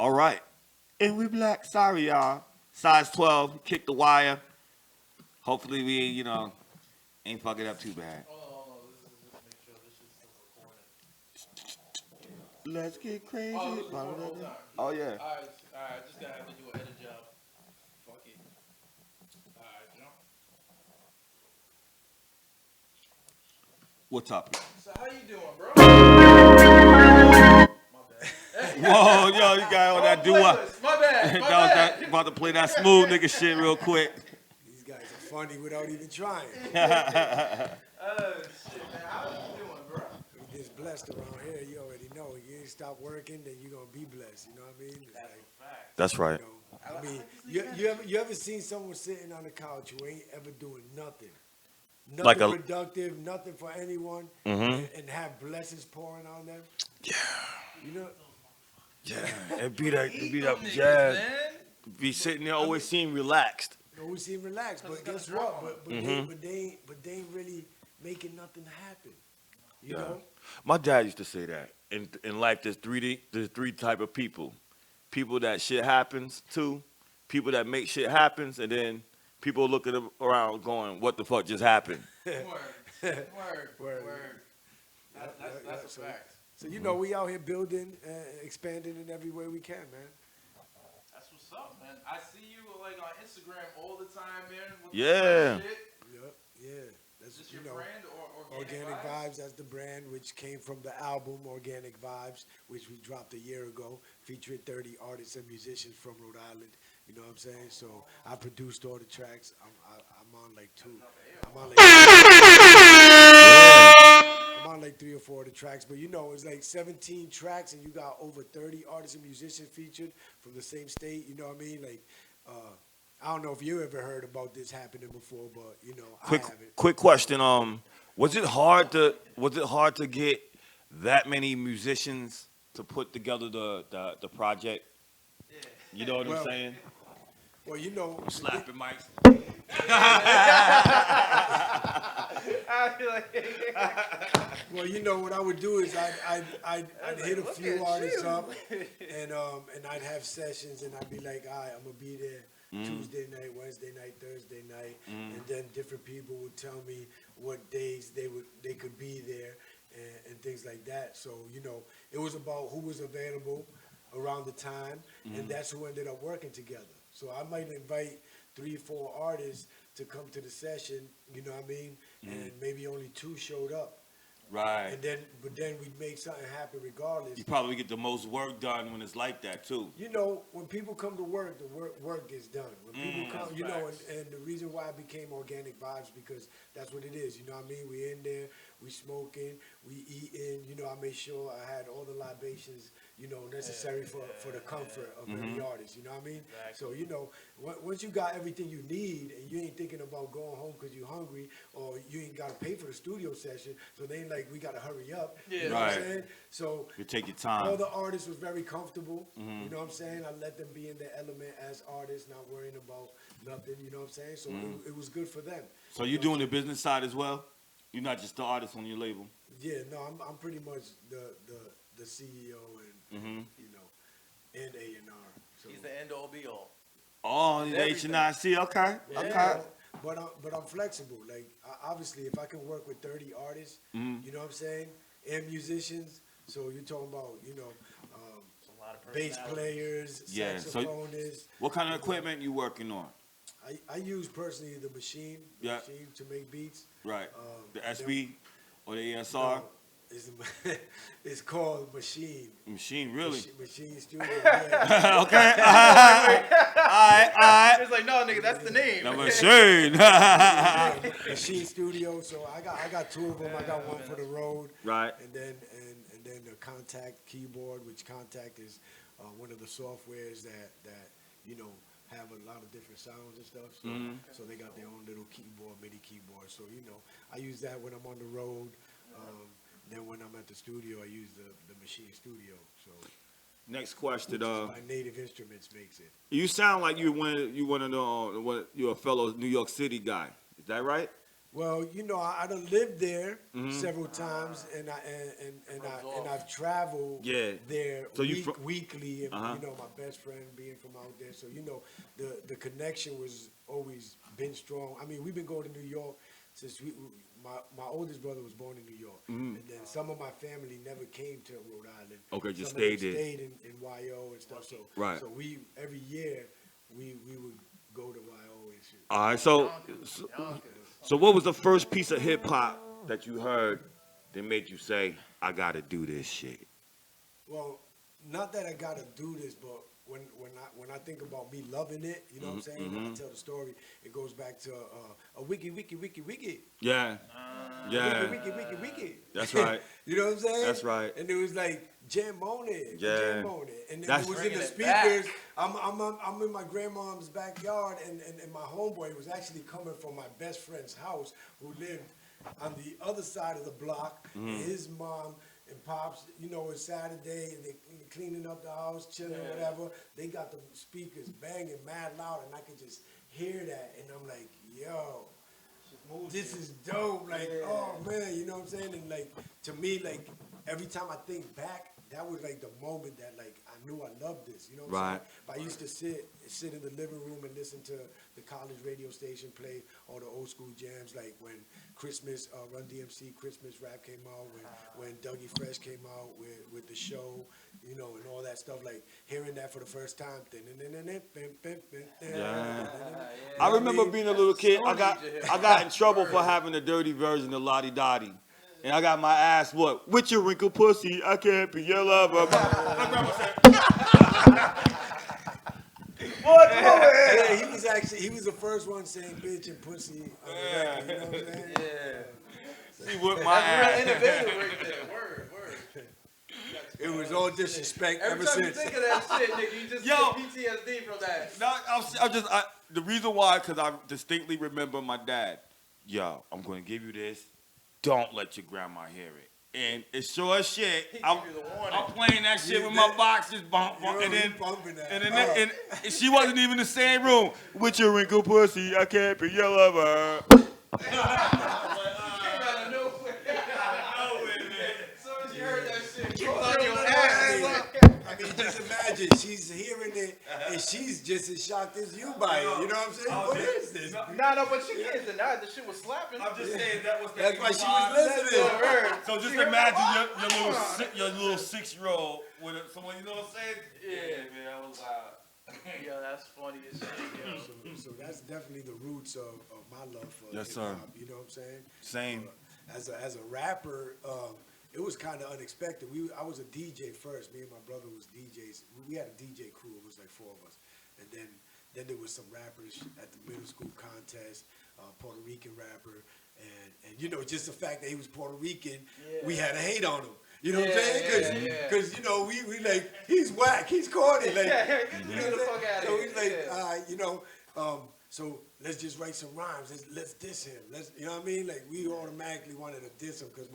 All right. And we black. Sorry, y'all. Size 12. Kick the wire. Hopefully we, ain't fuck it up too bad. Oh, this is just make sure this is still recording. Let's get crazy. Oh, this is recording the whole time. Oh, yeah. Alright, just gotta have to do an edit job. Fuck it. Alright, What topic? So how you doing, bro? My bad. Whoa, yo, you got all that do-up. My bad. About to play that smooth nigga shit real quick. These guys are funny without even trying. Shit, man. How you doing, bro? We just blessed around here. You already know. You ain't stop working, then you're gonna be blessed. You know what I mean? It's like, That's right. I mean, you ever seen someone sitting on the couch who ain't ever doing nothing? Nothing Like productive, nothing for anyone, and have blessings pouring on them. Yeah. You know? Yeah. And be that jazz. Be sitting there, always seem relaxed. Always seem relaxed, but guess what? But they ain't really making nothing happen. You know? My dad used to say that. In life, there's three type of people. People that shit happens to, people that make shit happens, and then people looking around going, what the fuck just happened? Word. That's a fact. So you know, we out here building, expanding in every way we can, man. That's what's up, man. I see you like on Instagram all the time, man. With Yeah. the shit. Yeah. That's Is this your brand or Organic Vibes, that's the brand, which came from the album Organic Vibes, which we dropped a year ago, featuring 30 artists and musicians from Rhode Island. You know what I'm saying? So I produced all the tracks. I'm on like two. I'm on like 3 or 4 of the tracks, but you know, it's like 17 tracks, and you got over 30 artists and musicians featured from the same state. You know what I mean? Like, I don't know if you ever heard about this happening before, but you know, I haven't. Quick question. Was it hard to get that many musicians to put together the project? Yeah. You know what I'm saying? Well, you know, Slapping mics. well, you know what I would do is I'd hit a few artists up, and I'd have sessions, and I'd be like, all right, I'm gonna be there Tuesday night, Wednesday night, Thursday night, and then different people would tell me what days they could be there, and things like that. So you know, it was about who was available around the time, and that's who ended up working together. So I might invite 3 or 4 artists to come to the session, you know what I mean? And maybe only 2 showed up. Right. But then we'd make something happen regardless. You probably get the most work done when it's like that too. You know, when people come to work, the work gets done. When people come, you know, and the reason why it became Organic Vibes, because that's what it is. You know what I mean? We in there, we smoking, we eating. You know, I made sure I had all the libations, you know, necessary for the comfort of every artist. You know what I mean? Exactly. So, you know, once you got everything you need and you ain't thinking about going home because you're hungry or you ain't got to pay for the studio session, so they ain't like, we got to hurry up. Yeah. You know what I'm saying? So you take your time. all the artists was very comfortable. You know what I'm saying? I let them be in their element as artists, not worrying about nothing. You know what I'm saying? So it was good for them. So you're doing the business side as well? You're not just the artist on your label? Yeah, no, I'm pretty much the CEO and you know, and A&R. So, He's the end all be all. Oh, the H&I-C, okay. yeah, Okay. but I'm flexible. Like obviously, if I can work with 30 artists, you know what I'm saying, and musicians. So you're talking about, you know, A lot of bass players, Yeah, so- saxophonists. What kind of equipment you working on? I use personally the machine to make beats. Right. The SB or the ESR? No, it's called Machine. Machine, really? Machine Studio. Yeah. Okay. All right. It's like, no, nigga, that's the name. The machine. Machine Studio. So I got 2 of them. I got one for the road. Right. And then the Contact keyboard, which Contact is one of the softwares that you know have a lot of different sounds and stuff. So so they got their own little keyboard, MIDI keyboard. So you know I use that when I'm on the road. Then when I'm at the studio, I use the Machine Studio. So Next question. my Native Instruments makes it. You sound like you're a fellow New York City guy. Is that right? Well, you know, I done lived there several times, and I've traveled there So you weekly, and you know, my best friend being from out there, so you know, the connection was always been strong. I mean, we've been going to New York since my oldest brother was born in New York, and then some of my family never came to Rhode Island. Okay, just some of them stayed there. Stayed in YO and stuff. So Right. So we every year we would go to YO and shit. All right, so what was the first piece of hip hop that you heard that made you say, I gotta do this shit? Well, not that I gotta do this, but when I think about me loving it, you know what I'm saying? When I tell the story, it goes back to a wiki. Yeah. Yeah. Wiki. That's right. You know what I'm saying? That's right. And it was like jam on it, Yeah. jam on it, and then That's it was in bringing the it back. speakers. I'm in my grandmom's backyard, and my homeboy was actually coming from my best friend's house, who lived on the other side of the block. And his mom and pops, you know, it's Saturday, and they cleaning up the house, chilling, whatever. They got the speakers banging mad loud, and I could just hear that, and I'm like, yo, this is dope. Like, oh man, you know what I'm saying? And like, to me, like, every time I think back, that was like the moment that like I knew I loved this. You know what I'm saying? But I used to sit in the living room and listen to the college radio station play all the old school jams, like when Christmas, Run DMC Christmas rap came out, when Dougie Fresh came out with the show, you know, and all that stuff. Like hearing that for the first time. I remember being a little kid. I got in trouble for having a dirty version of Lottie Dottie. And I got my ass whooped. With your wrinkled pussy, I can't be your lover. My grandma said, what? Yeah, he was the first one saying bitch and pussy on the record, you know what I'm saying? Yeah. She whipped my That's real ass. innovative right there. Word. It was all disrespect Every ever time since. you think of that shit, nigga, you just Yo. get PTSD from that. No, the reason why, because I distinctly remember my dad. Yo, I'm going to give you this. Don't let your grandma hear it. And it's sure as shit. I'm playing that shit with my boxes, bump, and then and she wasn't even in the same room. With your wrinkled pussy, I can't be your lover. Came out of nowhere. As soon as you heard that shit, you on your ass. I mean, just imagine, she's hearing it, and she's just as shocked as you by it. You know what I'm saying? What is this? No, but she can't deny the shit was slapping. I'm just saying that was That's why she was listening. So just imagine your little 6-year-old with someone, you know what I'm saying? Yeah. Man, I was loud. Yo, that's funny as shit, yo. So that's definitely the roots of my love for Yes, hip-hop, sir. you know what I'm saying? Same. As a rapper, it was kind of unexpected. I was a DJ first. Me and my brother was DJs. We had a DJ crew. It was like 4 of us. And then there was some rappers at the middle school contest, Puerto Rican rapper. And you know, just the fact that he was Puerto Rican, we had to hate on him. You know what I'm saying? Because, you know, we like, he's whack, he's corny. Like, you know what I'm saying? So he's like, you know, so let's just write some rhymes. Let's diss him. You know what I mean? Like, we automatically wanted to diss him because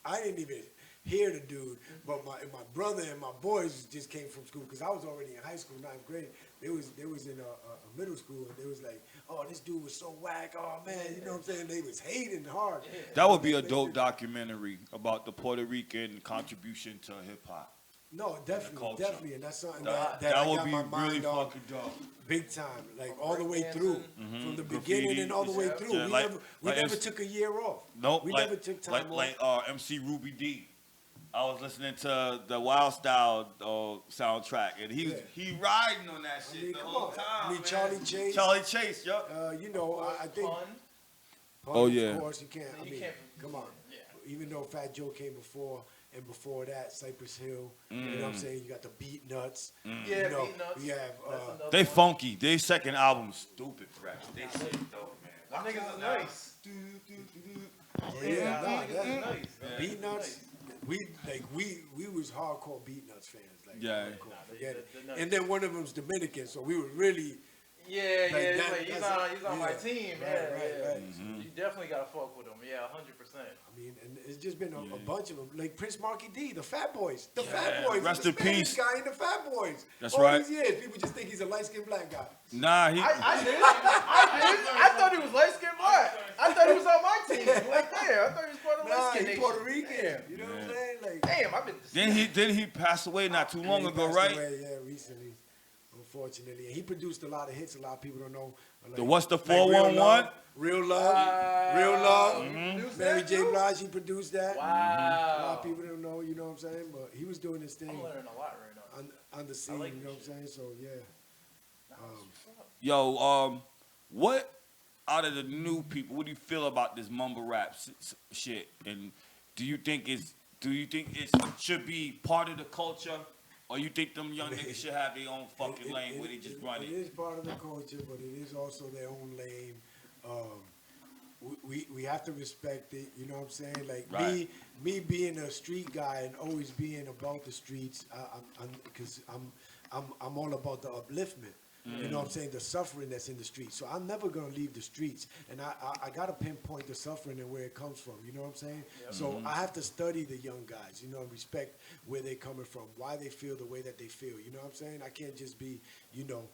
I didn't even hear the dude, but my brother and my boys just came from school because I was already in high school, 9th grade. They was in a middle school, and they was like, oh, this dude was so whack. Oh, man, you know what I'm saying? They was hating hard. That would be a dope documentary about the Puerto Rican contribution to hip-hop. No, definitely, and that's something that That I would got be my really mind on fucking dope. big time, like all the way through, from the Graffiti. beginning and all the way through. Yeah, We never took a year off. Nope. We never took time off. Like MC Ruby D. I was listening to the Wild Style soundtrack, and he riding on that shit the whole time. I mean, man. Charlie Chase. Chase, yup. You know, I think. Pun. Oh, yeah. Of course, you can't. I You mean, can't- come on. Yeah. Even though Fat Joe came before, and before that, Cypress Hill. You know what I'm saying? You got the Beat Nuts. Yeah, You know, Beat Nuts. we have. That's another They one. funky. Their second album stupid fresh. They shit dope, man. Them niggas is nice. Yeah, nah, Niggas is that's nice. Beat Nuts. We was hardcore Beat Nuts fans. Like, Yeah. hardcore, forget it. the And then one of them's Dominican, so we were really. Yeah, Like yeah. that- He's that's- on my yeah. team. Right, Yeah, right, yeah. right. You definitely gotta fuck with him. Yeah, 100%. I mean, and it's just been a bunch of them, like Prince Marky D, the Fat Boys, the Fat Boys. Rest the in Spanish peace. guy in the Fat Boys. That's All right. these years, people just think he's a light-skinned black guy. Nah, he. I did. I thought he was light skinned black. I thought he was on my I thought he was part of the Nah, Mexican he nation. Puerto Rican. Damn. You know what I'm saying? Like, Damn, I've been. Then he passed away not too long he ago, passed right? away, yeah, recently, unfortunately. And he produced a lot of hits. A lot of people don't know. Like, What's the like 411? Real Love. Real Love. Produced Mary that, J. too? Blige, he produced that. A lot Wow. of people don't know, you know what I'm saying? But he was doing his thing I'm learning a lot right now. on the scene, like you know this what I'm saying? So, yeah. Yo, what out of the new people, what do you feel about this mumble rap shit? And do you think it should be part of the culture, or you think them young niggas should have their own fucking lane where they just run It it? is part of the culture, but it is also their own lane. We have to respect it, you know what I'm saying? Like Right. me being a street guy and always being about the streets, because I'm all about the upliftment. You know what I'm saying? The suffering that's in the streets. So I'm never gonna leave the streets, and I gotta pinpoint the suffering and where it comes from. You know what I'm saying? So I have to study the young guys, you know, and respect where they're coming from, why they feel the way that they feel. You know what I'm saying? I can't just be, you know,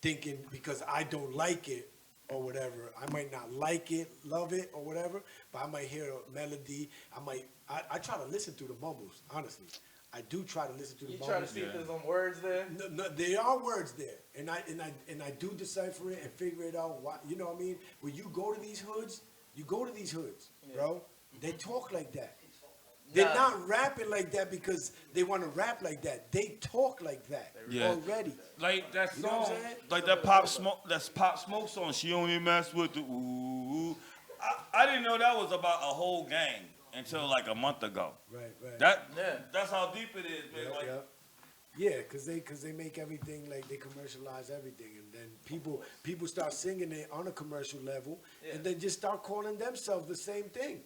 thinking because I don't like it or whatever. I might not like it, love it or whatever, but I might hear a melody. I try to listen to the mumbles, honestly. I do try to listen to the You mumbles. try to see if there's some words there? No, there are words there, and I do decipher it and figure it out. Why, you know what I mean? When you go to these hoods, bro. They talk like that. They're Nah. not rapping like that because they want to rap like that. They talk like that Yeah. already. Like that You know what song, I'm saying? like that Pop Smoke song. She only mess with the ooh. I didn't know that was about a whole gang until like a month ago. Right. That's how deep it is, man. Yeah, Like, yeah, cause they make everything like they commercialize everything, and then people start singing it on a commercial level, and then just start calling themselves the same thing,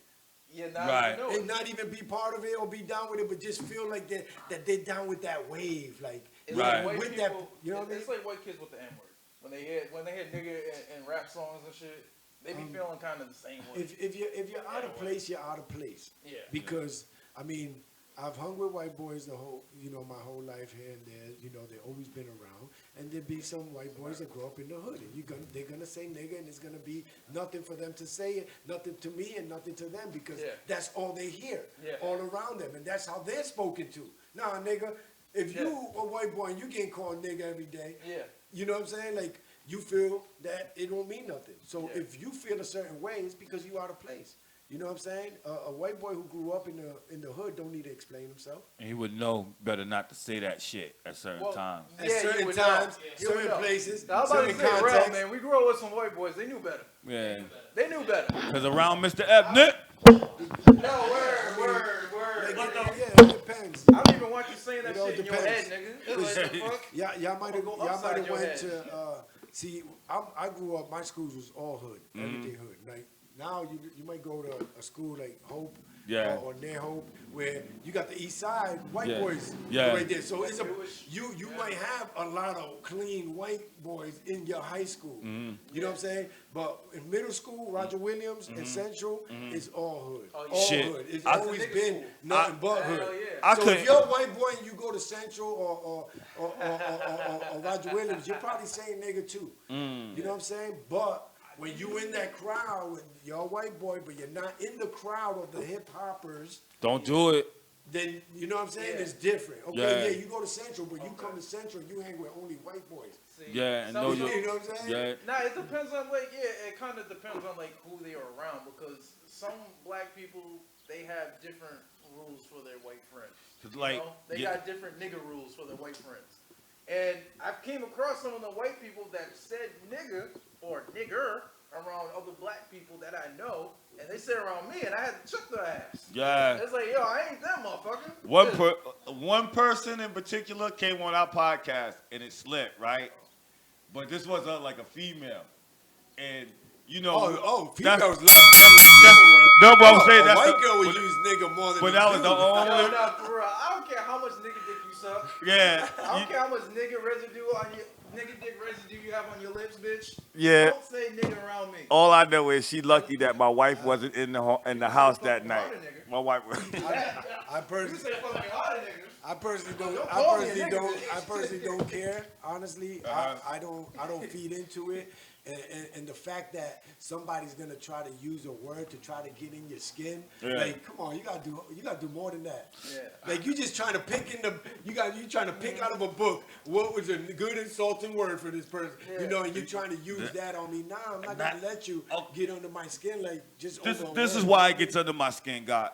Yeah, now Right. you know and it. not even be part of it or be down with it, but just feel like that they're down with that wave, like It's Right. like white with people, that, you know what I mean? It's like white kids with the N word. When they hear nigga in rap songs and shit, they be feeling kind of the same way. If you're out of place, you're out of place. Yeah. Because I mean, I've hung with white boys my whole life here and there. You know, they've always been around, and there be some white boys that grow up in the hood, and they're gonna say nigga, and it's gonna be nothing for them to say, nothing to me, and nothing to them because Yeah. that's all they hear, Yeah. all around them, and that's how they're spoken to. Nah, nigga, if you a white boy and you getting called nigga every day, Yeah. you know what I'm saying? Like you feel that it don't mean nothing. So Yeah. if you feel a certain way, it's because you out of place. You know what I'm saying? A white boy who grew up in the hood don't need to explain himself. and he would know better not to say that shit at certain Well, times. At Yeah, you certain would times, know. You would certain know. places, I was about to certain say, real, contexts. man. We grew up with some white boys. They knew better. Yeah, They knew better. because around Mr. Ebner, No, word. Like, yeah, it depends. I don't even want you saying that It all shit in your head, depends. nigga. It's like, the fuck? Y'all might have Go upside your went head. to. See, I grew up. My schools was all hood, everything hood. Like now, you might go to a school like Hope, Yeah. or near Hope, where you got the East Side white Yeah. boys Yeah. right there. So it's you might have a lot of clean white boys in your high school. Mm-hmm. You know what I'm saying? But in middle school, Roger Williams and Central, it's all hood. Oh, yeah. All Shit. hood. It's I- always Nigga been school. nothing but Hell hood. yeah. I So couldn't. if you're a white boy and you go to Central or Roger Williams, you're probably saying nigga too. Mm. You know what I'm saying? But when you in that crowd, when you're a white boy, but you're not in the crowd of the hip hoppers, Don't do it. then you know what I'm saying? Yeah. It's different. Okay, Yeah. yeah, you go to Central, but you come to Central, you hang with only white boys. See, Yeah, and some- know You your. know what I'm saying? Yeah, Nah, it depends on it kind of depends on who they are around because some black people they have different rules for their white friends. 'cause like, They yeah, got different nigga rules for their white friends. And I came across some of the white people that said nigga or nigger around other black people that I know, and they said around me, and I had to check their ass. yeah. It's like, yo, I ain't that motherfucker. One person in particular came on our podcast and it slipped, right? But this was like a female, and you know, females love no, but I'm saying a that's white the- girl would but- use nigga more than But a that was dude. the No, only. no, for real. I don't care how much nigga dick you suck. Yeah, I don't care how much nigga residue on your nigga dick residue you have on your lips, bitch. Yeah. Don't say nigga around me. All I know is she lucky that my wife wasn't in the house that fucking night. hard, nigga. My wife was. I You personally, say fucking hard niggas. I personally don't. Don't I call me a personally nigga, don't. bitch. I personally don't care. Honestly, Uh-huh. I don't feed into it. And the fact that somebody's gonna try to use a word to try to get in your skin, Yeah. like, come on, you gotta do more than that. Yeah. Like, you just trying to pick you trying to pick out of a book what was a good insulting word for this person, Yeah. you know, and you trying to use that on me. Nah, I'm not gonna let you get under my skin, like, just This over a this is word. why it gets under my skin, God.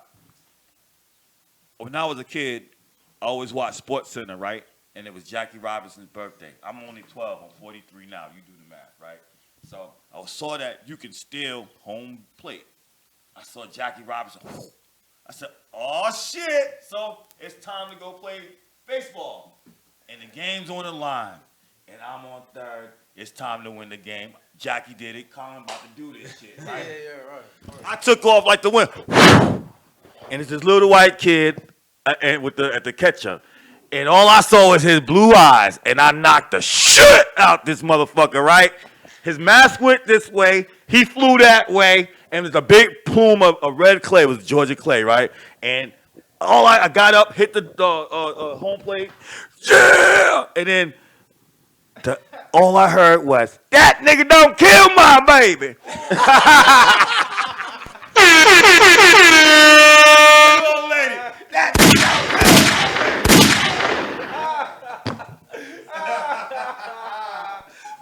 When I was a kid, I always watched Sports Center, right? And it was Jackie Robinson's birthday. I'm only 12. I'm 43 now. You do the math, right? So I saw that you can steal home plate. I saw Jackie Robinson. I said, oh, shit. So it's time to go play baseball. And the game's on the line. And I'm on third. It's time to win the game. Jackie did it. Colin about to do this shit, right? Right. I took off like the wind. And it's this little white kid and at the catcher. And all I saw was his blue eyes. And I knocked the shit out this motherfucker, right? His mask went this way. He flew that way. And there's a big plume of red clay. It was Georgia clay, right? And I got up, hit the home plate. Yeah! And then all I heard was, that nigga don't kill my baby. Old lady.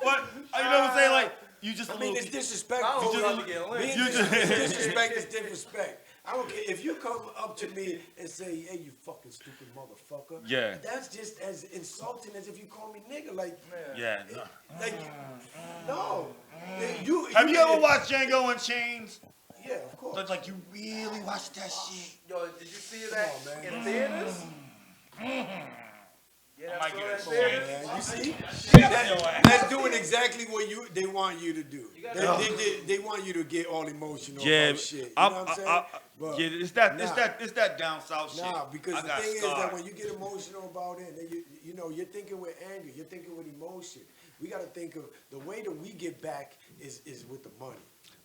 But you know what I'm saying? Like, you just I a mean, little it's kid. disrespectful. I don't want to get lynched. Disrespect is disrespect. I don't care if you come up to me and say, "Hey, you fucking stupid motherfucker." Yeah. That's just as insulting as if you call me nigga. Like, Yeah. No. like, no. Have you ever watched Django Unchained? Yeah, of course. Look like you really watched that shit. Yo, did you see that Come on, man. in theaters? Yeah, I I might saw get that a in chance. theaters. Man, you see, That- that's doing exactly what they want you to do. They want you to get all emotional Yeah, about shit. You know what I'm saying? But yeah, it's that down south shit. nah, because I the got thing is scarred. that when you get emotional about it, then you're thinking with anger, you're thinking with emotion. We got to think of the way that we get back is with the money.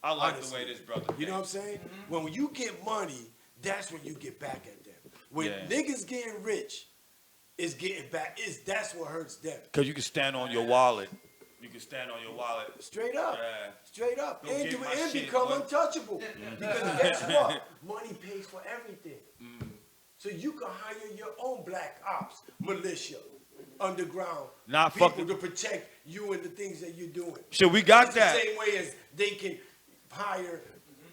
I like honestly. the way this brother. You know what I'm saying? When you get money, that's when you get back at them. When Yeah. niggas getting rich, is getting back. That's what hurts them. Because you can stand on your wallet. You can stand on your wallet. Straight up. Yeah. Straight up. Don't And, get my shit, become boy. untouchable. Because guess what? Money pays for everything. So you can hire your own black ops, militia, underground Nah, people fuck to protect you and the things that you're doing. Shit, we got It's that. the same way as they can hire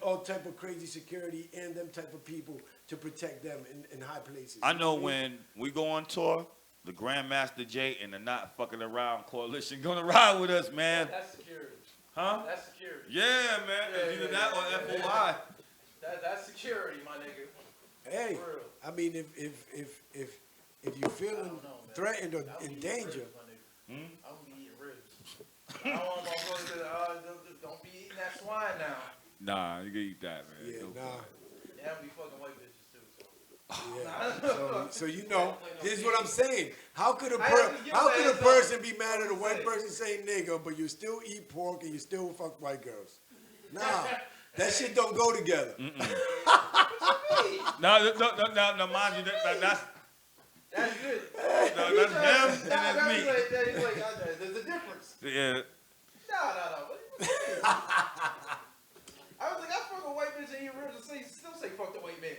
all type of crazy security and them type of people to protect them in high places. I know when we go on tour, the Grandmaster Jay and the Not Fucking Around Coalition gonna ride with us, man. That's security. Huh? That's security. Yeah, man. Yeah, Either yeah, that or yeah, yeah, FOI. That's security, my nigga. Hey, For real. I mean, if you're feeling know, man. threatened or I'll be in eating danger, ribs, my nigga. I'm gonna be eating ribs. I don't want my brother to don't be eating that swine now. Nah, you can eat that, man. yeah, Go for nah. it. They have me fucking white bitches too. So. Yeah. So you know, this is what I'm saying. How could a I have to give how that could a heads up. person be mad at a white Say. person saying nigga, but you still eat pork and you still fuck white girls? Nah, that shit don't go together. No, mind you, that's That's good. no, that's him and that's me. He's like, there's a difference. Yeah. No. What you saying? I was like, I fuck a white bitch and eat ribs and still say fuck the white man.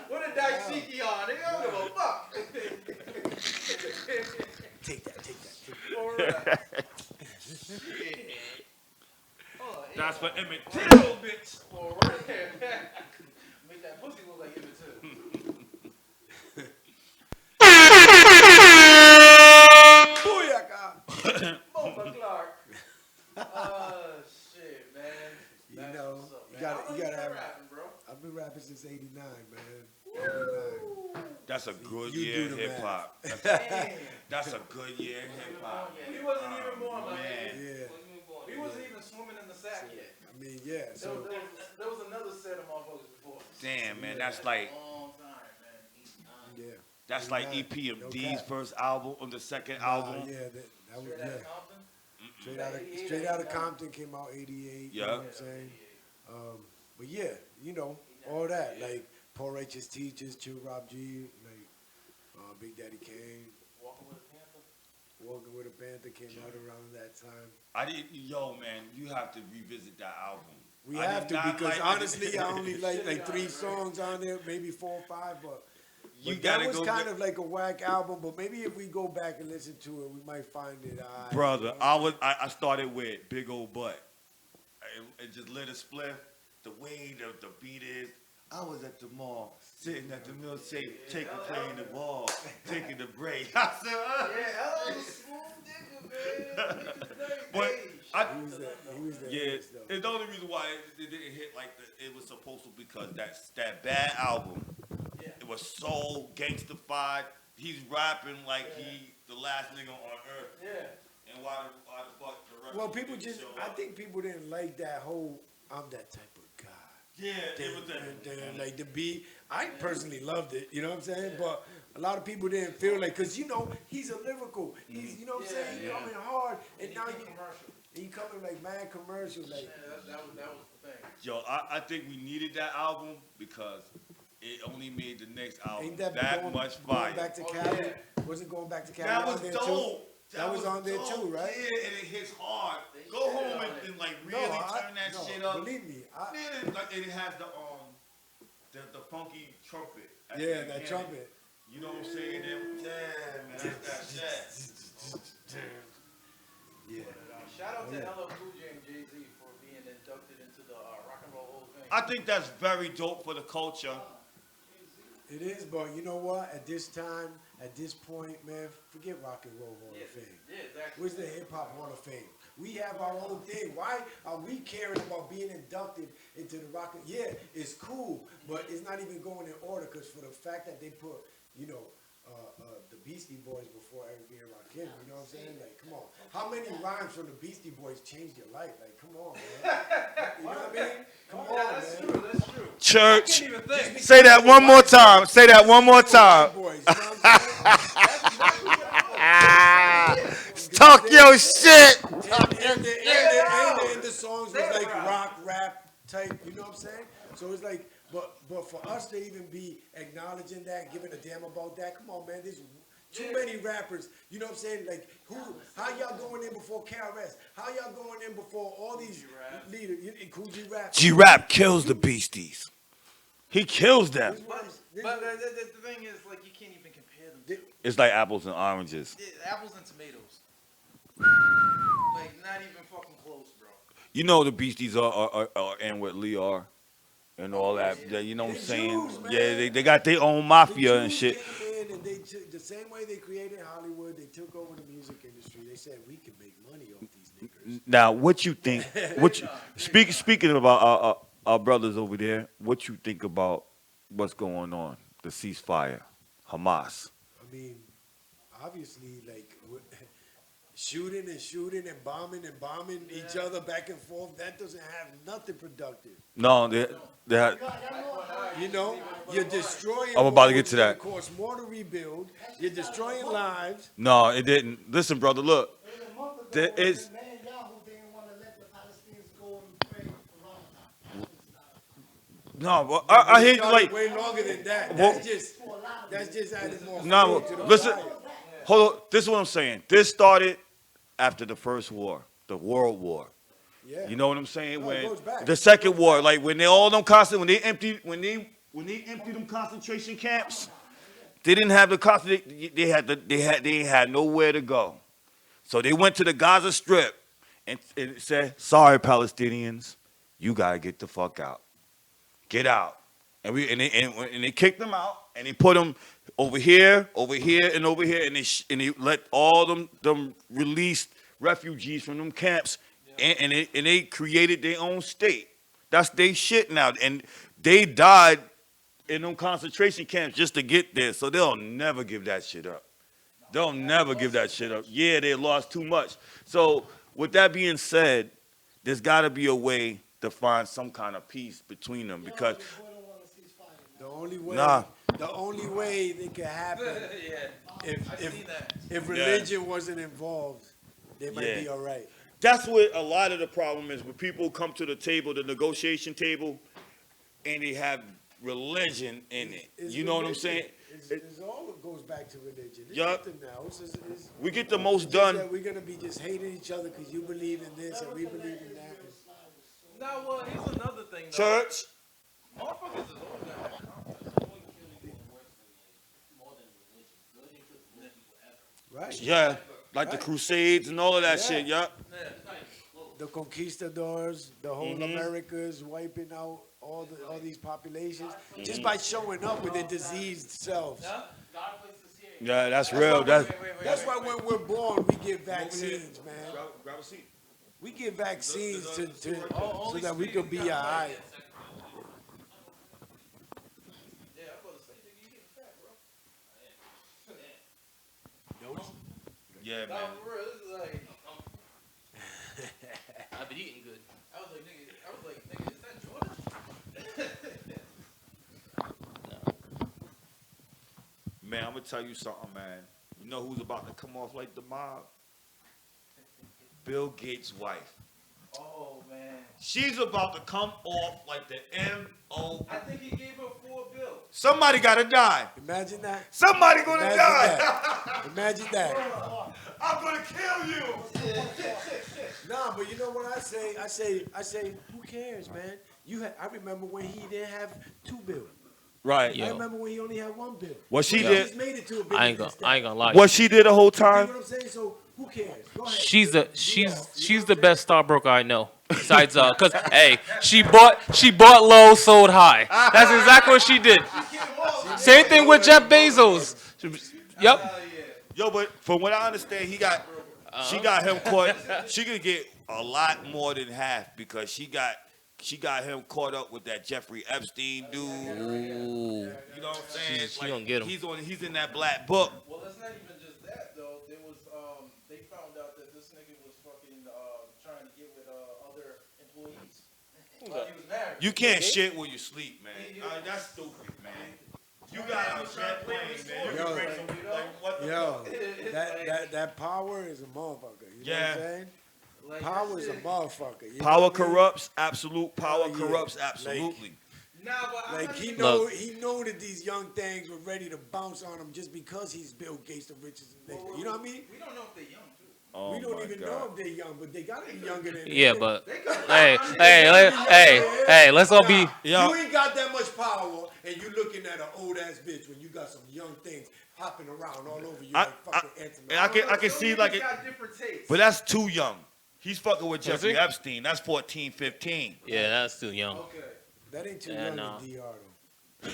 What a dashiki on? Nigga, I don't give a fuck. Take that. For real. Shit. Oh, That's for yeah. Emmett Till, bitch. For real. Make that pussy look like Emmett Till. Booyaka. Boba Clark. Shit, man. You That's know, what's up, man. you gotta- How long you gotta been have- rapping, bro. I've been rapping since '89, man. '89. That's a good You year do in the hip hop. Damn. That's a good year in hip hop. He wasn't even born, my man. nigga. Yeah, He wasn't even swimming in the sack yet. I mean, yeah. So There was another set of motherfuckers before. Damn, man, that's like Long time, man. yeah. that's like 89, EPMD's no cap. first album, on the second Nah, album. yeah, that was Straight out of Compton. Straight out of Compton came out '88. You know Yeah. what I'm saying? But yeah, you know, all that. Like Paul Righteous Teachers, Chill Rob G, like Big Daddy Kane. Walking with a Panther came out around that time. I didn't. Yo, man, you have to revisit that album. We I have did to not because like- honestly, I only like 3 songs on there, maybe 4 or 5, but. You But gotta that was go kind back- of like a whack album, but maybe if we go back and listen to it, we might find it. Brother, I started with Big Old Butt. It just lit a split. The way the beat is. I was at the mall, sitting at the milkshake, playing the ball, taking the break. I said, Yeah, Ella was a smooth nigga, man. But I, He was that yeah, ass, though. and the only reason why it didn't hit like it was supposed to because that bad album, it was so gangstified. He's rapping like he the last nigga on earth. Yeah. And why the fuck the rest Well, of the people niggas just, show I up? think people didn't like that whole "I'm that type of guy." Yeah, it was that. Like the beat, I personally loved it. You know what I'm saying? But a lot of people didn't feel like, cause he's a lyrical. He's, you know what I'm saying? He coming hard, and now he coming like mad commercial. Like Yeah, that was the thing. Yo, I think we needed that album because it only made the next album ain't that going, much fire. going back to Oh, Cali? yeah. Wasn't going back to Cali That on was there dope. too? That was on there dope. too, right? Yeah, and it hits hard. They Go shit home on and it. like really turn that no, shit up. Believe me, Yeah, like it has the funky trumpet. at the yeah, that beginning. trumpet. You know what I'm saying? Yeah, man, that's that shit. Yeah. Shout out to LL Cool J and Jay-Z for being inducted into the Rock and Roll Hall of Fame. I think that's very dope for the culture. It is, but you know what? At this time, at this point, man, forget Rock and Roll Hall of Fame. Yeah, exactly. Where's the Hip Hop Hall of Fame? We have our own thing. Why are we caring about being inducted into the Rock? Yeah, it's cool, but it's not even going in order because for the fact that they put, the Beastie Boys before Eric B. and Rakim, you know what I'm saying? Like, come on. How many rhymes from the Beastie Boys changed your life? Like, come on, man. You know what I mean? Come on, Yeah, that's man. true. That's true. Church. I can't even think. Say that one more time. Say that one more time. Boys, you know what I'm saying? Talk your shit. And the songs was like rock, rap type, you know what I'm saying? So it's like, but for us to even be acknowledging that, giving a damn about that, come on, man, there's too many rappers, you know what I'm saying? Like, how y'all going in before KRS? How y'all going in before all these leaders? Cool G Rap. G-Rap kills the Beasties. He kills them. But the thing is, like, you can't even compare them. To. It's like apples and oranges. Apples and tomatoes. Like, not even fucking close, bro. You know the Beasties are and what Lee are and all that. You know what I'm They saying? Jews, man. Yeah, they got their own mafia and Jews shit. came in and they took, the same way they created Hollywood, they took over the music industry. They said we can make money off these niggers. Now, what you think? Speaking about our brothers over there, what you think about what's going on? The ceasefire, Hamas. I mean, obviously, like shooting and bombing each other back and forth. That doesn't have nothing productive. No, they You know, you're destroying. I'm about to get roads. to that. It costs more to rebuild. You're destroying lives. no, it didn't. Listen, brother, look. There is no. Well, I hear you like. way longer than that. Well- That's just adding more. No, fuel to the listen. fire. Hold on. This is what I'm saying. This started after the first war, the World War. Yeah. You know what I'm saying? No, it When goes back. the second war, like when they all them constant, when they emptied them concentration camps, they didn't have the concentration. They had nowhere to go, so they went to the Gaza Strip and said, "Sorry, Palestinians, you gotta get the fuck out, get out." And they kicked them out and they put them over here, and over here, and they let all them released refugees from them camps. And they created their own state. That's their shit now. And they died in them concentration camps just to get there. So they'll never give that shit up. They'll never give that shit up. Yeah, they lost too much. So with that being said, there's got to be a way to find some kind of peace between them because The only way. Nah. The only way it could happen Yeah. I've seen that. if religion wasn't involved, they might Yeah. be all right. that's what a lot of the problem is when people come to the table, the negotiation table, and they have religion in it. It's You know what I'm religion. saying? It's all goes back to religion. It's Yup. nothing now. It's We get the most just done. that we're gonna be just hating each other because you believe in this and we believe in that. Now, well, here's another thing, though. Church. Motherfuckers is always gonna have conflict. Right. Yeah. Like the Right. Crusades and all of that Yeah. shit. Yup. The conquistadors, the whole Mm-hmm. Americas wiping out all these populations just by showing up with their diseased selves. Yeah, that's real. That's That's why when we're born, we get vaccines, man. grab a seat. We get vaccines so that we could be all right. Yeah, I'm about to say, nigga, you getting fat, bro. Yeah, Nah, man. for real, this is like, I've been eating good. I was like, nigga, is that Jordan? Man, I'm gonna tell you something, man. You know who's about to come off like the mob? Bill Gates' wife. Oh, man. She's about to come off like the M.O. I think he gave her $4 bills. Somebody gotta die. Imagine that. Somebody gonna Imagine die. that. Imagine that. I'm gonna kill you. Nah, but you know what I say? I say, who cares, man? I remember when he didn't have 2 bills. Right. I Yo. remember when he only had 1 bill. What she He did. just made it to a bill. I ain't gonna lie. What she did the whole You know time. what I'm saying? So who cares? Go ahead. She's the best stockbroker I know. Besides, cause hey, she bought low, sold high. That's exactly what she did. Same thing with Jeff Bezos. Yep. Yo, but from what I understand, she got him caught. She could get a lot more than half because she got him caught up with that Jeffrey Epstein dude. Ooh. You know what I'm saying? She gonna get him. He's in that black book. Well, it's not even just that, though. There was, they found out that this nigga was fucking, trying to get with, other employees. While he was married. You can't shit when you sleep, man. That's stupid, man. You got a jet plane, man. You Yo. can bring some, like, what the Yo, fuck? that power is a motherfucker. You know Yeah. what I'm saying? Like, Power is a shit. motherfucker. You know Power what I mean? corrupts, absolute power Oh, yeah. corrupts, absolutely. Nah, but I'm Like not he even- know Look. he know that these young things were ready to bounce on him just because he's Bill Gates, the richest nigga. You know what I mean? We don't know if they're young, too. Oh We don't my even God. know if they're young, but they gotta be younger than Yeah, this. but They could. hey, let's all be. Yo. You ain't got that much power, and you looking at an old ass bitch when you got some young things hopping around all over you like fucking antelope. and I can see like it, got different tastes. but that's too young. He's fucking with Is Jeffrey he? Epstein. That's 14, 15. Yeah, that's too young. Okay. That ain't too Yeah, young nah. in DR though.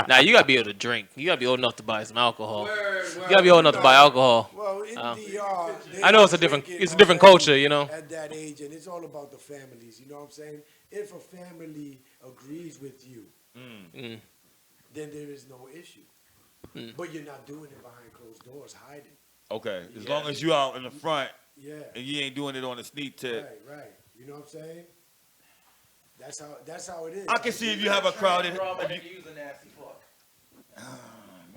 Now you gotta be able to drink. You gotta be old enough to buy some alcohol. Word, You gotta be old enough to buy alcohol. Well, in DR, they I know it's a are different drinking it's a different already culture, you know. At that age, and it's all about the families. You know what I'm saying? If a family agrees with you, Mm. then there is no issue. Mm. But you're not doing it behind closed doors, hiding. Okay, as Yeah. long as you out in the front Yeah. and you ain't doing it on the sneak tip. Right. You know what I'm saying? That's how it is. I can see if you have a crowd. Bro, If nigga, you, you was a nasty fuck.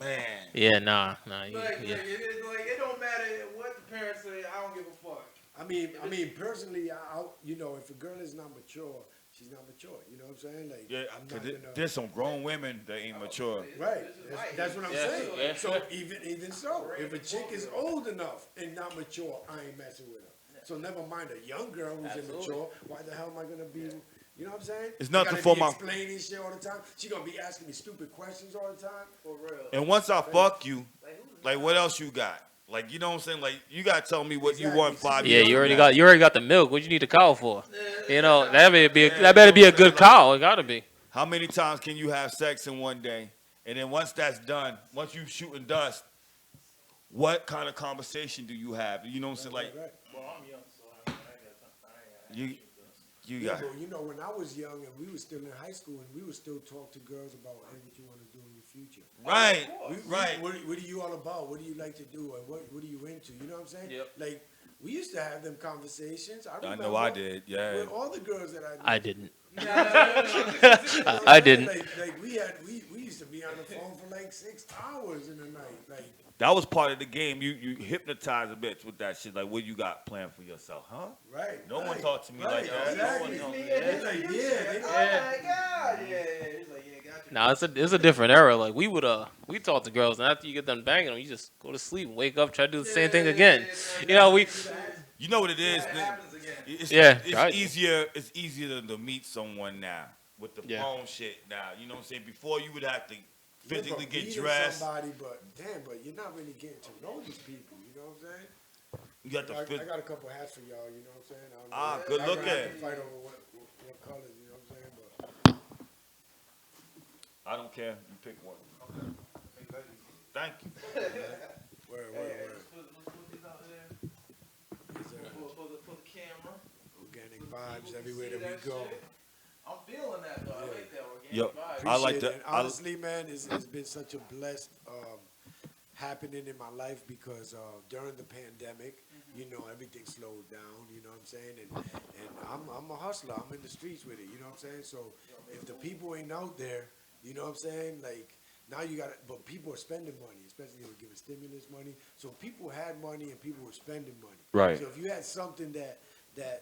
man, Yeah, nah. Like, Yeah. it don't matter what the parents say. I don't give a fuck. I mean, personally, if a girl is not mature, she's not mature. You know what I'm saying? Like, yeah, I'm 'cause not gonna. there's some grown women that ain't mature. Right. This is my That's age. what I'm Yeah, saying. yeah. So even so, if a chick is old enough and not mature, I ain't messing with her. So never mind a young girl who's Absolutely. immature. Why the hell am I gonna be? You know what I'm saying? It's I nothing gotta for be my- explaining shit all the time. She gonna be asking me stupid questions all the time. For real. And once I fuck you, Like, who's like what else you got? Like you know what I'm saying? Like you gotta tell me what you want 5 Yeah, years. you already got the milk. What you need a cow for? You know, that better be a good cow. It gotta be. How many times can you have sex in one day? And then once that's done, once you shooting dust, what kind of conversation do you have? You know what I'm saying? Like Right. Well, I'm young, so I got something. you Yeah, got. but when I was young and we were still in high school and we would still talk to girls about hey, what you want to do in your future. Right, We- right. What are you all about? What do you like to do? And what are you into? You know what I'm saying? Yep. Like We used to have them conversations. I I remember. know I did. Yeah. With all the girls that I knew. I didn't. You know what I'm I saying? didn't. Like we used to be on the phone for like 6 hours in the night. Like, That was part of the game. You hypnotize a bitch with that shit. Like, what you got planned for yourself, huh? right. No one right, talked to me right, like that. Exactly. No one Me talked. and It's like, introduce yeah, you. Oh my God. Yeah. He's like, yeah, got you. Nah, it's a different era. Like we talk to girls, and after you get done banging them, you just go to sleep and wake up, try to do the same thing again. You know, we You know what it is? It happens again. It's, Yeah, it's right. easier. It's easier to meet someone now with the Yeah. phone shit now. You know what I'm saying? Before you would have to physically but get meeting dressed. Somebody, but you're not really getting to know these people. You know what I'm saying? You got I to fit. got a couple hats for y'all. You know what I'm saying? I don't know. Ah, good Y'all gonna have looking. to fight over what colors. You know what I'm saying? But I don't care. You pick one. Thank you. word. Let's put these out there These are for the camera. organic People vibes can everywhere see that we that go. shit. I'm feeling that though. I like that organic Yo, vibe. I like Appreciate that. it. And honestly, man, it's been such a blessed happening in my life because during the pandemic, you know, everything slowed down. You know what I'm saying? And I'm a hustler. I'm in the streets with it. You know what I'm saying? So if the people ain't out there, you know what I'm saying? Like now you got, but people are spending money, especially they were giving stimulus money. So people had money and people were spending money. Right. So if you had something that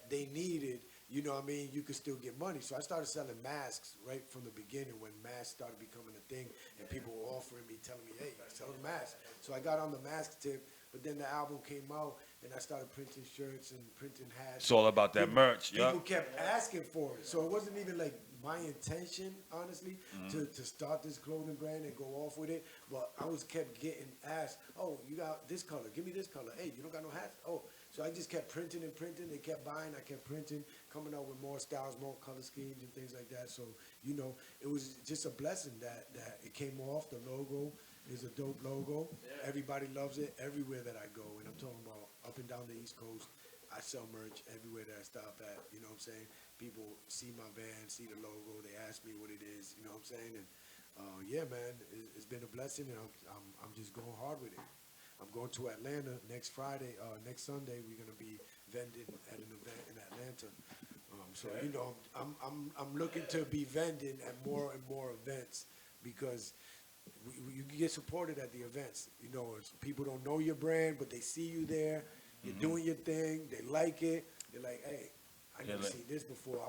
they needed, you know what I mean, you could still get money. So I started selling masks right from the beginning when masks started becoming a thing and people were offering me, telling me, hey, sell the mask. So I got on the mask tip, but then the album came out and I started printing shirts and printing hats. It's all about that merch. Yeah. People kept asking for it. So it wasn't even like my intention, honestly, to start this clothing brand and go off with it. But I was kept getting asked, oh, you got this color, give me this color. Hey, you don't got no hats? Oh, so I just kept printing and printing. They kept buying, I kept printing, coming out with more styles, more color schemes and things like that. So, you know, it was just a blessing that it came off. The logo is a dope logo. Yeah. Everybody loves it everywhere that I go. And I'm talking about up and down the East Coast. I sell merch everywhere that I stop at. You know what I'm saying? People see my band, see the logo. They ask me what it is. You know what I'm saying? And yeah, man, it's been a blessing, and I'm just going hard with it. I'm going to Atlanta next Friday. Next Sunday, we're gonna be vending at an event in Atlanta. So you know, I'm looking to be vending at more and more events because you get supported at the events. You know, people don't know your brand, but they see you there. You're doing your thing. They like it. They're like, hey, I never seen this before.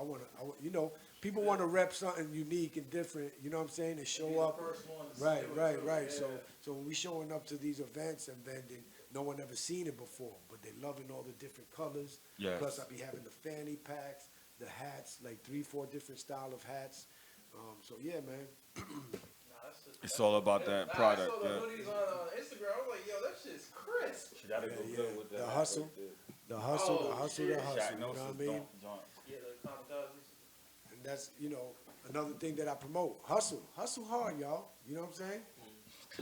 You know, people want to rep something unique and different. You know what I'm saying? And show up. Right. So when we showing up to these events and vending, no one ever seen it before, but they loving all the different colors. Yes. Plus, I be having the fanny packs, the hats, like 3-4 different style of hats. So yeah, man. It's all about that product. I saw the Yeah. hoodies on Instagram. I was like, yo, that shit's crisp. The hustle. The hustle. You know what I mean? Yeah, the kamikazes. And that's, you know, another thing that I promote. Hustle hard, y'all. You know what I'm saying?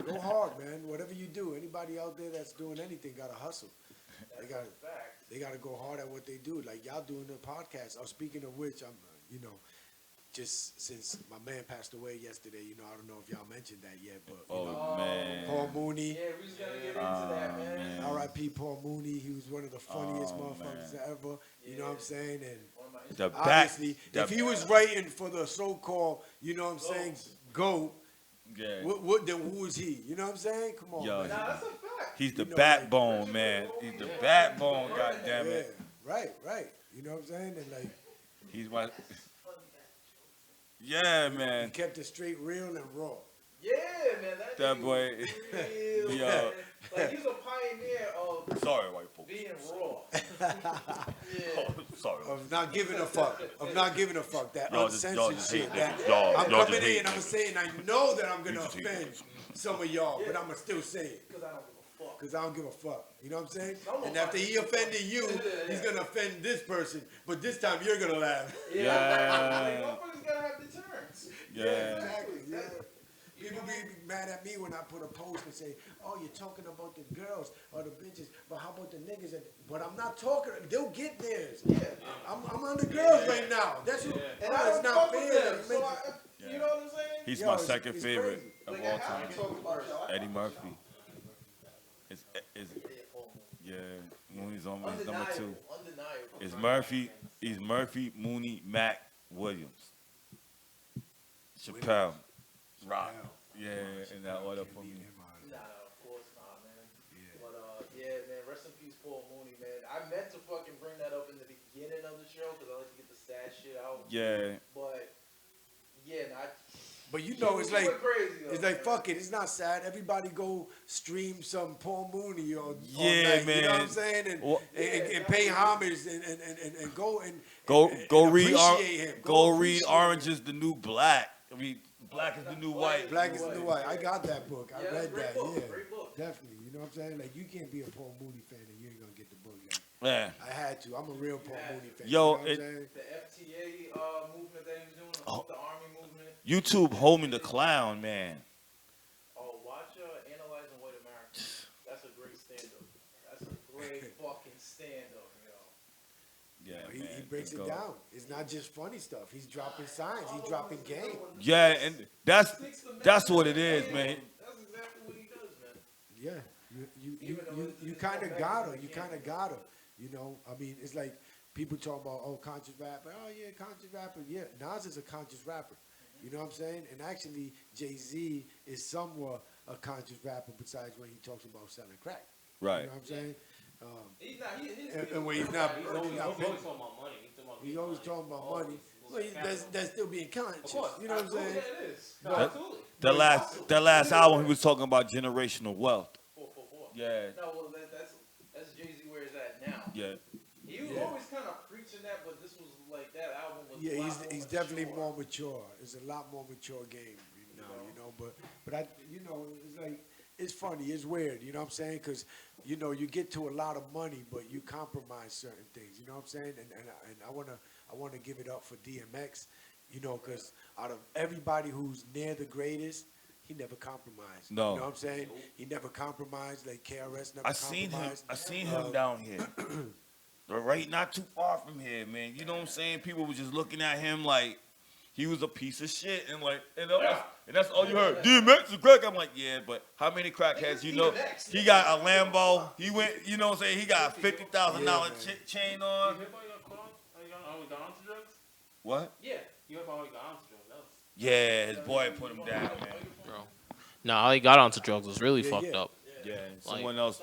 Go hard, man. Whatever you do, anybody out there that's doing anything got to hustle. They got to go hard at what they do. Like y'all doing the podcast. Speaking of which, I'm, you know, just since my man passed away yesterday, you know, I don't know if y'all mentioned that yet, but you know, Man. Paul Mooney. Yeah, we just gotta get into that, man. R.I.P. Paul Mooney. He was one of the funniest motherfuckers ever. You know what I'm saying? And One of my The back. obviously, if he was writing for the so-called, you know what I'm saying, GOAT, Yeah. then who is he? You know what I'm saying? Come on, Yo, man. Nah, that's a fact. He's the You know, backbone, man. He's the backbone, goddamn Yeah, it. right. You know what I'm saying? And like, He's my. Yeah, he man. kept it straight, real, and raw. Yeah, man. That nigga boy. was real, Yo. man. Like, he's a pioneer of Sorry, white folks. being raw. Yeah. Sorry. Of not giving a fuck. That Y'all just uncensored hate shit. niggas. That Y'all I'm just coming hate in, I'm niggas. saying I know that I'm gonna You just hate offend niggas. some of y'all, but I'ma still say it. Because I don't give a fuck. Because I don't give a fuck. You know what I'm saying? No one And after he offended you, he's going to offend this person. But this time you're going to laugh. Yeah. Yeah. Motherfuckers gotta have deterrence. Yeah. Exactly. Yeah. People be mad at me when I put a post and say, oh, you're talking about the girls or the bitches, but how about the niggas? But I'm not talking. They'll get theirs. Yeah. I'm on the girls right now. That's what. And Oh, I it's don't not fuck with fair. them. So you know what I'm saying? He's Yo, my it's- second it's favorite crazy. of Like, all I have time. to talk about y'all. Eddie Murphy. It's yeah. Mooney's is on his number two. Undeniable. It's Murphy. He's Murphy, Mooney, Mac, Williams, Chappelle, Rock. Yeah, in that order for me. Nah, of course not, man. But yeah, man. Rest in peace, Paul Mooney, man. I meant to fucking bring that up in the beginning of the show because I like to get the sad shit out. Yeah. But yeah, nah, But you know, it's like, went crazy, though, it's like, man. fuck it, it's not sad. Everybody go stream some Paul Mooney or Yeah, night, you know what I'm man. saying? And, Well- and pay homage and go and Go and read appreciate him. go read appreciate Orange him. is the New Black. I mean, Black is the New White. Black is the New White. I got that book. I Yeah, read great that. book, Yeah, great book. definitely. You know what I'm saying? Like, you can't be a Paul Mooney fan and you ain't gonna get the book. Like, Yeah. I had to. I'm a real Paul Mooney fan. Yo, you know what I'm it- saying? The FTA movement that he was doing, Oh. the army movement. YouTube Homie the Clown, man. Oh, watch Analyzing White America. That's a great stand-up. That's a great fucking stand-up, yo. Yeah, He man. breaks it Go. down. It's not just funny stuff. He's dropping signs. He's dropping game. Yeah, and that's what it is, man. That's exactly what he does, man. Yeah, Even though you it's kind not of back got in her. the You game. kind of got her. You know, I mean, it's like people talk about, oh, conscious rapper. Oh yeah, conscious rapper. Yeah, Nas is a conscious rapper. You know what I'm saying? And actually, Jay-Z is somewhat a conscious rapper. Besides when he talks about selling crack. Right. You know what I'm saying? He's not. And when he's not, He's when always, he's not talking about money. he's always talking about money. Well, that's still being conscious. course. You know what I'm saying? Yeah, it is. No, That- absolutely. That last album, he was talking about generational wealth. 444. Yeah. No, well, that's Jay-Z where he's at now. Yeah. He was always kind of preaching that, but this was like that album was. Yeah, a lot more he's definitely mature. more mature. It's a lot more mature game now, you know. But I, you know, it's like it's funny, it's weird, you know what I'm saying? Because you know you get to a lot of money, but you compromise certain things, you know what I'm saying? And I wanna give it up for DMX, you know, because out of everybody who's near the greatest, he never compromised. No. You know what I'm saying? He never compromised. Like KRS never I seen him. compromised. I seen him down here. Right, not too far from here, man. You know what I'm saying? People were just looking at him like he was a piece of shit, and like, and that's all you heard. DMX is crack. I'm like, yeah, but how many crackheads you know? He got a Lambo. He went, you know what I'm saying? He got $50,000 chain on. You heard about he got caught? How he got onto drugs? What? Yeah. You heard about how he got onto drugs? That was, Yeah, his boy put him down, man. bro. Nah, how he got onto drugs was really Yeah, fucked yeah. up. Yeah, someone else.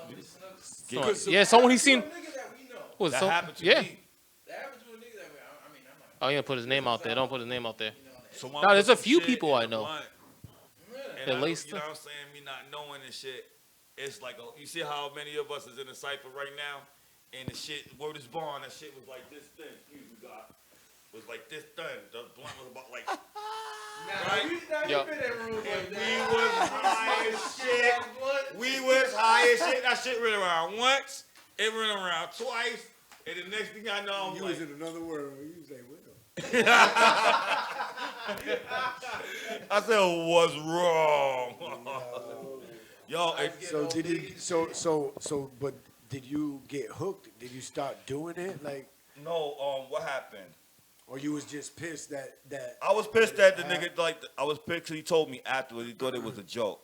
Yeah, someone he seen. A nigga that we know. Was That so, happened to yeah. me. That happened to a nigga that we. I mean, I'm not. Oh, yeah, put his name out there. Don't put his name out there. Someone Nah, there's put a some few shit people in I the know. blunt, and At I least- you know what I'm saying? Me not knowing and shit. It's like you see how many of us is in the cipher right now, and the shit word is born. That shit was like this thin. Excuse me, God. Was like this thin. The blunt was about like. Nah, Yo. you been in rooms like And that. we was high as shit. We was high as shit. That shit went around once. It went around twice. And the next thing I know, I'm You like, was in another world. You was like, what the? I said, what's wrong? Yo, So did he? But did you get hooked? Did you start doing it? Like, no, what happened? or you was just pissed that I was pissed at the nigga, like, I was pissed 'cause he told me afterwards he thought it was a joke.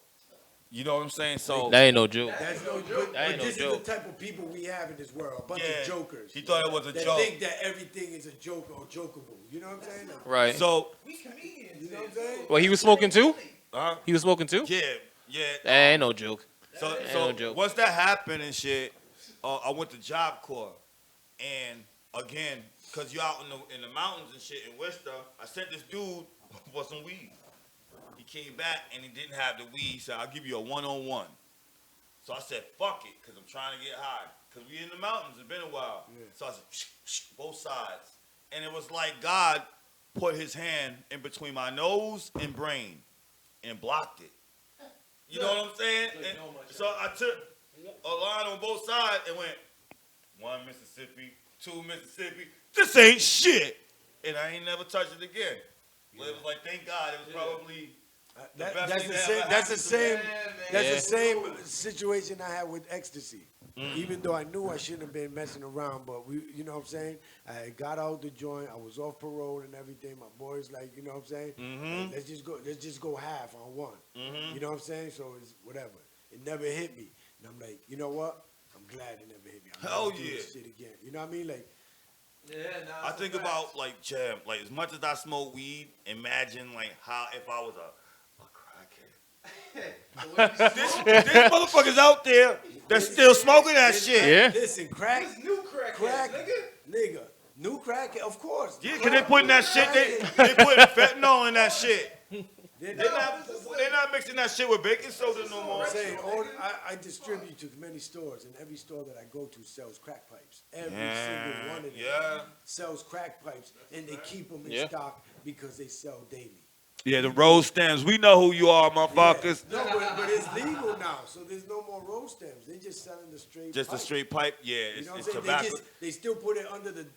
You know what I'm saying? So, That ain't no joke. that's no That but ain't no this joke. is the type of people we have in this world. A bunch Yeah, of jokers. he thought it was a that joke. think that everything is a joke or jokeable. You know what I'm saying? Like, Right. so, We comedians. You know what I'm saying? Well, he was smoking too? huh? He was smoking too? Yeah. That ain't no joke. So, Ain't so no joke. once that happened and shit, I went to Job Corps, and again, cause you out in the mountains and shit in Worcester, I sent this dude for some weed. He came back and he didn't have the weed. He said, "I'll give you a 1-on-1." So I said, "Fuck it," cause I'm trying to get high. Cause we in the mountains. It's been a while. So I said, both sides, and it was like God put His hand in between my nose and brain, and blocked it. You know what I'm saying? And so I took a line on both sides and went 1 Mississippi, 2 Mississippi. This ain't shit, and I ain't never touched it again. Well, it was like, thank God, it was probably the best that's thing the that same. ever That's the happened to me. same. That's Yeah. the same situation I had with ecstasy. Even though I knew I shouldn't have been messing around, but you know what I'm saying? I had got out the joint. I was off parole and everything. My boys, like, you know what I'm saying? Like, let's just go half on one. You know what I'm saying? So it's whatever. It never hit me, and I'm like, you know what? I'm glad it never hit me. Hell never do yeah. this shit again. You know what I mean? Like, Yeah, nah, I think about like Jam, like as much as I smoke weed, imagine like how if I was a crackhead. There's motherfuckers out there that's still smoking that shit. Yeah. listen, crack, This new crack, crack, nigga. nigga, new crack, of course. Yeah, cause they putting that shit, they putting fentanyl in that shit. They're They're not mixing that shit with baking soda no more. I'm saying, I distribute to many stores, and every store that I go to sells crack pipes. Every single one of them Yeah. sells crack pipes, and they keep them in Yeah. stock because they sell daily. Yeah, the road stems. We know who you are, motherfuckers. No, but it's legal now, so there's no more road stems. They just selling the straight. Just a pipe. straight pipe. Yeah, You it's, know what it's I'm saying? tobacco. They still put it under the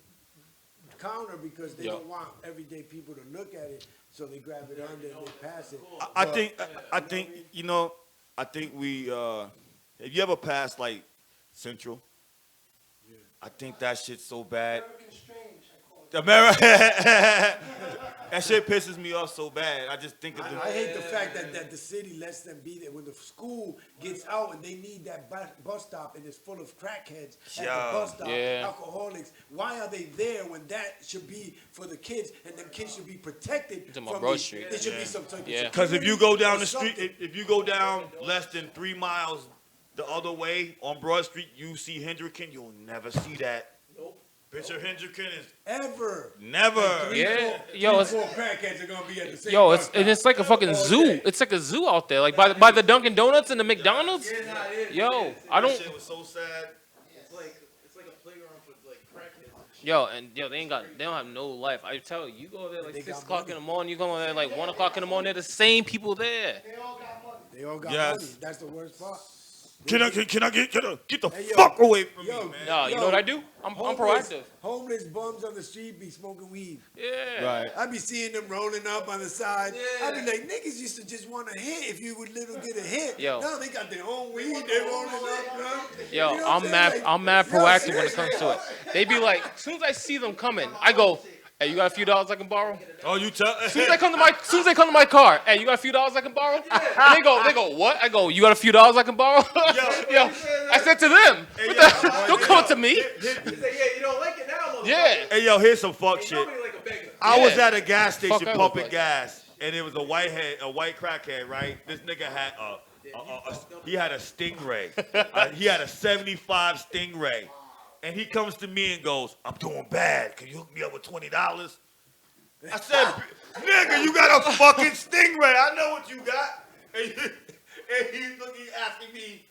counter because they Yeah. don't want everyday people to look at it, so they grab it under and they pass it. I But- think you know, I think we have you ever passed like Central? Yeah. I think that shit's so bad. America that shit pisses me off so bad. I just think of the I hate the fact that the city lets them be there when the school gets out and they need that bus stop and it's full of crackheads at Yeah. the bus stop, Yeah. alcoholics. Why are they there when that should be for the kids and them kids should be protected Talking about from Broad these- Street. There should be some type of Yeah. because if you go down the security or street, something. if you go down less than 3 miles the other way on Broad Street, you see Hendricken. You'll never see that. Nope. Picture Hendricken is Ever. never. Yeah. Yo, it's, Four crackheads are gonna be at the same yo, bus it's stop. and it's like a fucking zoo. It's like a zoo out there, like by the Dunkin' Donuts and the McDonald's. Yeah, nah, it is. Yo, it is. I That don't. shit was so sad. It's like a playground for like crackheads. and shit. Yo, and yo, they don't have no life. I tell you, you go there like They 6 got o'clock money. in the morning. You go there like 1 o'clock in the morning. They're the same people there. They all got Yes. money. That's the worst part. Can I get the Hey, yo. fuck away from Yo. me, man? No, you know what I do? I'm proactive. Homeless bums on the street be smoking weed. Yeah. Right. I be seeing them rolling up on the side. Yeah. I be like, niggas used to just want to hit if you would little get a hit. Yo. Now they got their own weed. They rolling up, bro. Yo, You know what I'm saying? mad. Like, I'm mad yo, proactive when it comes seriously. to it. They be like, as soon as I see them coming, I go, "Hey, you got a few dollars I can borrow?" Oh, you tell. As soon as they come to my car, "Hey, you got a few dollars I can borrow?" And they go, "What?" I go, "You got a few dollars I can borrow?" Yo, I said to them, what the, "Don't come to me." He said, yeah, you don't like it now, motherfucker. Yeah. Hey, yo, here's some fuck Ain't shit. nobody like a beggar. I was Yeah. at a gas station Fuck I look pumping like. gas, and it was a white crackhead, right? This nigga had he had a Stingray. He had a 75 Stingray, and he comes to me and goes, "I'm doing bad. Can you hook me up with $20?" I said, "Nigga, you got a fucking Stingray. I know what you got." And he's looking, asking me,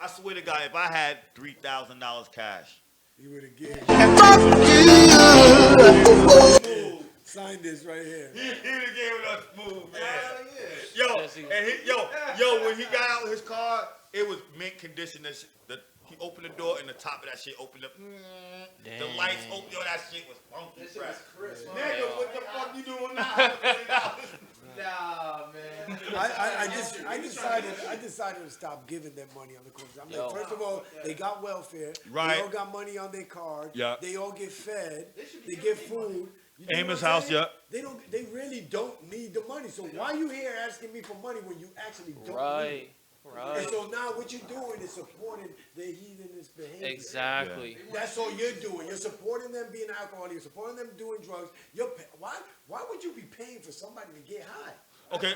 I swear to God, if I had $3,000 cash, You would have given. Sign this right here. he'd have gave us smooth, man. Hell yeah. Yo, Yes, he- and yo, when he got out his car, it was mint condition. He opened the door and the top of that shit opened up. The Damn. lights opened. Yo, that shit was funky, That shit fresh. was crisp. Nigga, what the fuck you doing now? Nah, man. I decided to stop giving them money on the corners. I'm Yo. like, first of all, they got welfare. Right. They all got money on their card. Yeah. They all get fed. should be They get giving me money. food. You know Amos what I'm house, saying? yeah. They really don't need the money. So why you here asking me for money when you actually don't need Right. it? Right. And so now what you're doing is supporting their heathenous behavior. Exactly. That's all you're doing. You're supporting them being alcoholic. You're supporting them doing drugs. Why would you be paying for somebody to get high? Okay.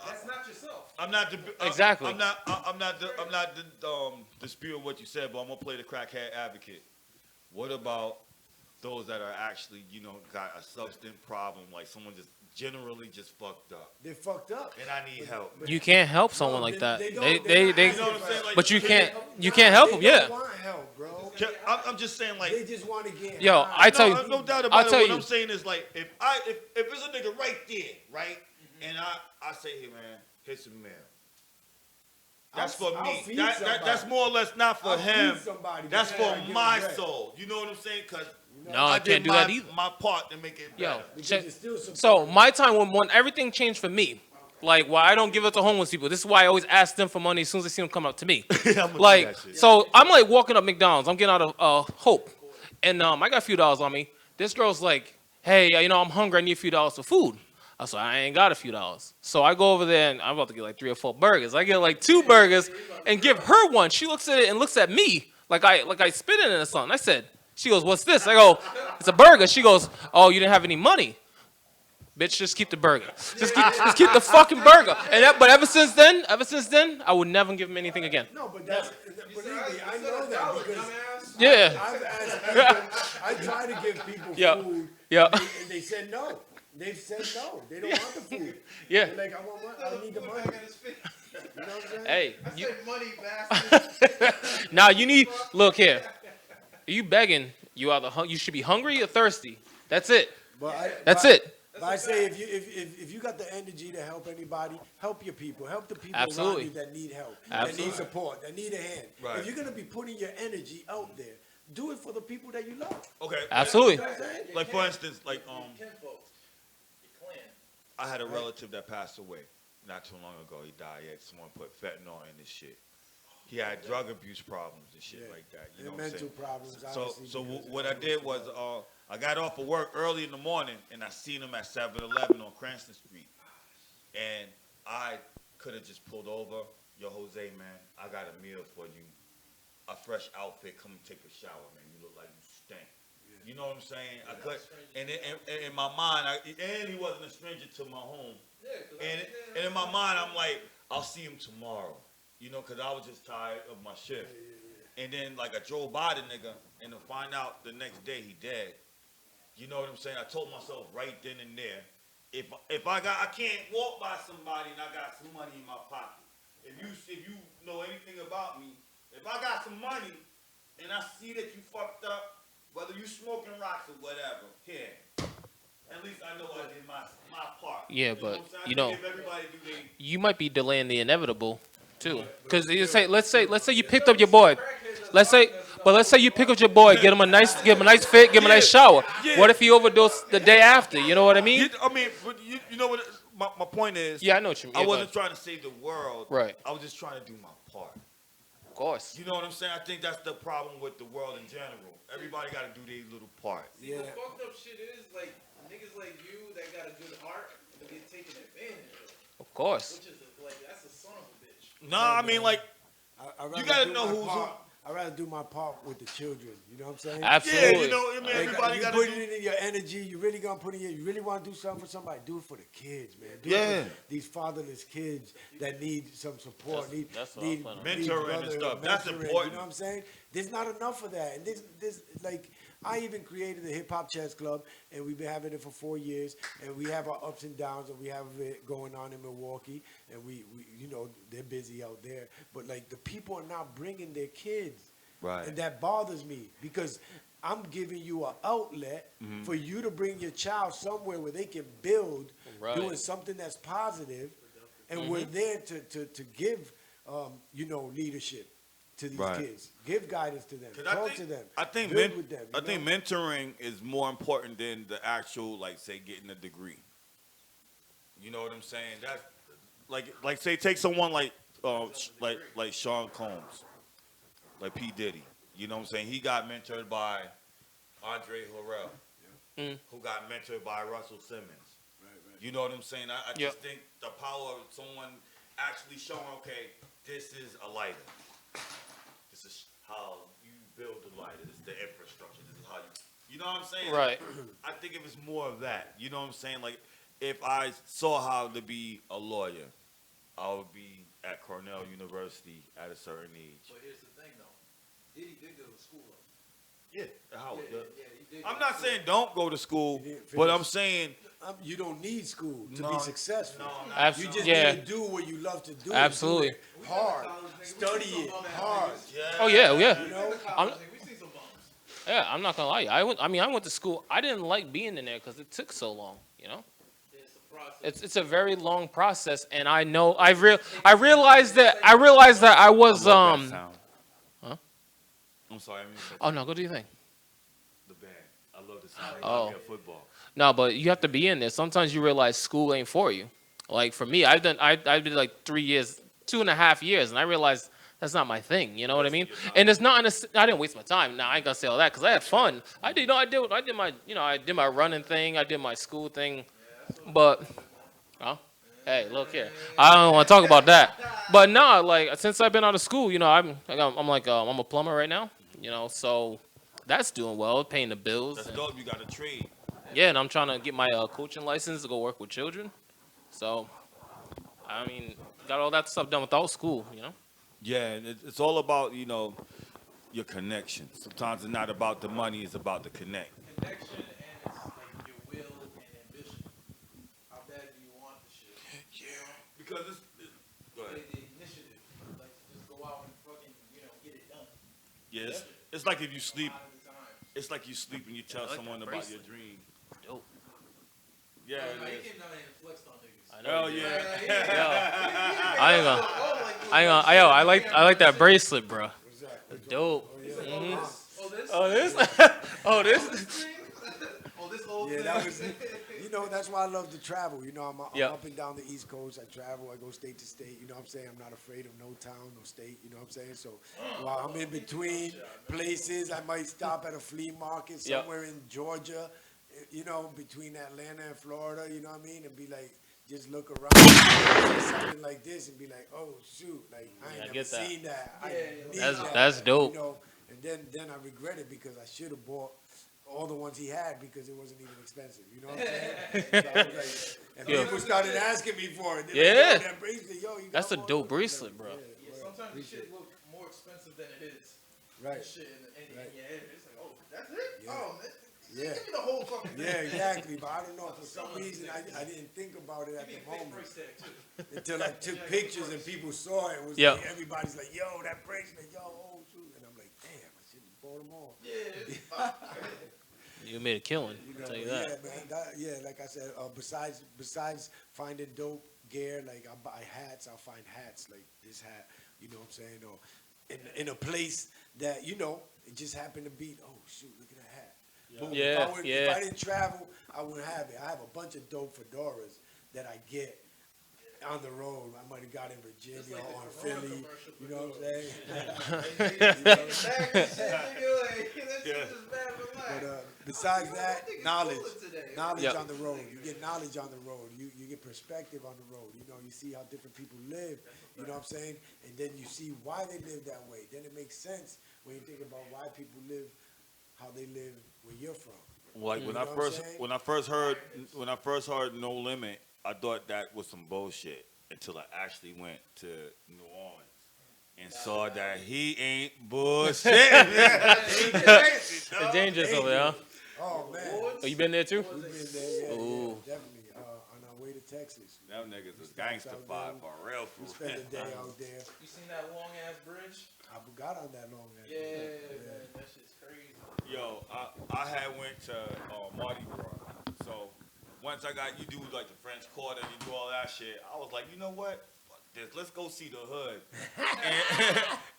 That's not yourself. I'm not Exactly. I'm not disputing what you said, but I'm gonna play the crackhead advocate. What about those that are actually, got a substance problem, like someone just generally just fucked up, They're fucked up. and I need help. You can't help someone No, like that. they don't- They they're not they. You know what I'm saying? Like, But you can't Nah, help they them. don't Yeah. want help, bro. I'm just saying, like, They just want to get Yo, high. I tell you. no doubt I'll about it. tell What you. I'm saying is, like, if there's a nigga right there, right, and I say, hey man, here's some mail. That's for I'll me. feed That's somebody. more or less not for I'll him. feed somebody That's before for I give my them bread. soul. You know what I'm saying? Cause No, I did can't do that my- either. My part to make it Yo, better. Because check. you're still supporting So my time when everything changed for me, like why I don't give it to homeless people. This is why I always ask them for money as soon as I see them come up to me. I'ma do Like, that shit. so I'm like walking up McDonald's. I'm getting out of Hope, and I got a few dollars on me. This girl's like, "Hey, I'm hungry. I need a few dollars for food." I said, "I ain't got a few dollars." So I go over there and I'm about to get like 3 or 4 burgers. I get like 2 burgers and give her one. She looks at it and looks at me Like I spit it or something. I said, she goes, what's this? I go, it's a burger. She goes, oh, you didn't have any money. Bitch, just keep the burger. Just keep the fucking burger. But ever since then, I would never give him anything again. No, but that's believe me, I know that because Yeah. I've asked people, I try to give people Yeah. food, Yeah. and they said no. They've said no. They don't want the food. Yeah. They're like, I need the money. You know what I'm saying? Hey, I you, say money, bastard. now you need, look here. You begging, you should be hungry or thirsty. That's it. That's it. But I say if you got the energy to help anybody, help your people, help the people Absolutely. around you that need help, Absolutely. that need support, that need a hand. Right. If you're gonna be putting your energy out there, do it for the people that you love. Okay. Absolutely. You know what I'm saying? Like for instance, like Kinfolk, your clan. I had a relative that passed away not too long ago. He died. He had someone put fentanyl in his shit. He had drug abuse problems and shit Yeah. like that. You know And what I'm mental saying? problems. So, obviously, so because what of I did was I got off of work early in the morning and I seen him at 7-Eleven on Cranston Street. And I could have just pulled over. Yo, Jose, man, I got a meal for you. A fresh outfit. Come and take a shower, man. You look like you stink. You know what I'm saying? I could, and in my mind, and he wasn't a stranger to my home. And in my mind, I'm like, I'll see him tomorrow. You know, because I was just tired of my shift. And then, like, I drove by the nigga, and to find out the next day he dead. You know what I'm saying? I told myself right then and there, if I can't walk by somebody and I got some money in my pocket. If you know anything about me, if I got some money and I see that you fucked up, whether you smoking rocks or whatever, here. At least I know I did my part. Yeah, know but, what I'm saying? I you think know, if everybody do they You might be delaying the inevitable too. Because let's say you picked up your boy. Let's say you pick up your boy, give him a nice fit, give him a nice shower. Yeah. What if he overdosed the day after? You know what I mean? but you know what? My point is. Yeah, I know what you mean. I Yeah, go wasn't ahead. trying to save the world. Right. I was just trying to do my part. Of course. You know what I'm saying? I think that's the problem with the world in general. Everybody got to do their little part. Yeah. The fucked up shit is like niggas like you that got a good heart but get taken advantage of. Of course. Which is like that's a son of a bitch. Nah, I mean like I'd rather You gotta do know my who's part. I'd rather do my part with the children. You know what I'm saying? Absolutely. yeah, you know, I mean, Like, everybody you got to put do. it in your energy. You really gonna put it in. You really want to do something for somebody? Do it for the kids, man. Do it Yeah. for these fatherless kids that need some support. That's what I'm need planning on. need Mentoring and brother- stuff. That's mentoring, important. You know what I'm saying? There's not enough of that. And this like I even created the Hip Hop Chess Club, and we've been having it for 4 years. And we have our ups and downs, and we have it going on in Milwaukee. And we you know they're busy out there, but like the people are not bringing their kids. Right. And that bothers me because I'm giving you an outlet for you to bring your child somewhere where they can build, Right. doing something that's positive, and we're there to give, you know, leadership to these Right. kids, give guidance to them, 'Cause talk to them, I think build with them. I think mentoring is more important than the actual, like, say, getting a degree. You know what I'm saying? That's like say take someone like Sean Combs, like P Diddy. You know what I'm saying? He got mentored by Andre Harrell, who got mentored by Russell Simmons. You know what I'm saying? I Yep. just think the power of someone actually showing, okay, this is a lighter. This is how you build the lighter. This is the infrastructure. This is how you know what I'm saying? Right. I think it was more of that. You know what I'm saying? Like, if I saw how to be a lawyer, I would be at Cornell University at a certain age. But here's the thing though. Diddy did go to school though. Yeah, how? Yeah, he did. I'm not saying don't go to school, He didn't but finish. I'm saying You don't need school to No, be successful. no, You Absolutely. just Yeah. need to do what you love to do. Absolutely. Do it hard, study it hard. Oh yeah, yeah. You know, We seen some bums. Yeah, I'm not gonna lie. I went to school. I didn't like being in there because it took so long. You know, It's the process. it's a very long process, and I know I realized that I was Huh? I'm sorry, I mean Oh no, go do your thing. the band. I love the sound. Oh. Of football. No, but you have to be in there. Sometimes you realize school ain't for you. Like for me, I did like 3 years, 2.5 years, and I realized that's not my thing. You know what I mean? And it's not. I didn't waste my time. Now I ain't gonna say all that because I had fun. I did my, I did my running thing. I did my school thing. But, huh? Hey, look here. I don't want to talk about that. But nah, like since I've been out of school, you know, I'm a plumber right now. You know, so that's doing well, paying the bills. That's And, dope. You got a trade. yeah, and I'm trying to get my coaching license to go work with children. So, I mean, got all that stuff done without school. You know. Yeah, and it's all about your connection. Sometimes it's not about the money; it's about the connect. Connection and it's like your will and ambition. How bad do you want the shit? Because go ahead. The initiative, like to just go out and fucking, get it done. Yes, it's like if you sleep. A lot of the time. It's like you sleep and you tell I like someone that about your bracelet. dream. Dope. Yeah, Like, it he is. came down here and flexed on niggas. I know. Hell you did. yeah. I ain't gonna. I like that bracelet, bro. Dope. Mhm. Oh, this? Oh, this? Oh, this? Oh, this whole Yeah, thing? that was, that's why I love to travel. I'm Yep. up and down the East Coast. I travel. I go state to state. You know what I'm saying? I'm not afraid of no town, no state. You know what I'm saying? So while I'm in between places, I might stop at a flea market Yep. somewhere in Georgia, between Atlanta and Florida, you know what I mean? And be like, just look around, see something like this and be like, oh, shoot, like, I ain't Yeah, I never get that. seen that. I need That's that. that's dope. And then I regret it because I should have bought all the ones he had because it wasn't even expensive. You know what I'm saying? So I was like, and Yeah. people started asking me for it. They're Yeah. like, yo, that bracelet, yo, you got That's a one? dope bracelet, bro. Yeah, sometimes the shit look more expensive than it is. Right. Shit in Right. your head. It's like, oh, that's it? Yeah. Oh, man. Yeah. Give me the whole fucking thing. Yeah, exactly. But I don't know. For some reason, I didn't think about it at Give me the a fake moment price tag, too. until I took pictures and people saw it. It was Yeah. like, everybody's like, yo, that bracelet, yo, oh, shoot. And I'm like, damn, I should have bought them all. Yeah. You made a killing. You I'll know, tell you yeah, that. man. Like I said, besides finding dope gear, like I buy hats, I'll find hats like this hat. You know what I'm saying? Or in a place that it just happened to be. Oh shoot, look at that hat. Boom. Yeah, If yeah. I didn't travel, I wouldn't have it. I have a bunch of dope fedoras that I get on the road. I might have got in Virginia like the or in Corona Philly. commercial You know what I'm saying? But besides that, knowledge Yep. on the road. You get knowledge on the road. You get perspective on the road. You see how different people live. You know what I'm saying? And then you see why they live that way. Then it makes sense when you think about why people live how they live where you're from. Like You know what I'm saying? when I first heard No Limit, I thought that was some bullshit until I actually went to New Orleans and saw that he ain't bullshit. It's dangerous over there. Huh? Oh man, Oh, you been there too? we've been there. Yeah, Ooh. definitely. On our way to Texas, Them niggas is gangster five for real. we For spent real. a day out there. You seen that long ass bridge? I got on that long ass. Yeah, man, that shit's crazy. Yo, I had went to Mardi Gras. So once I got you do like the French Quarter, you do all that shit. I was like, you know what? Fuck this. Let's go see the hood.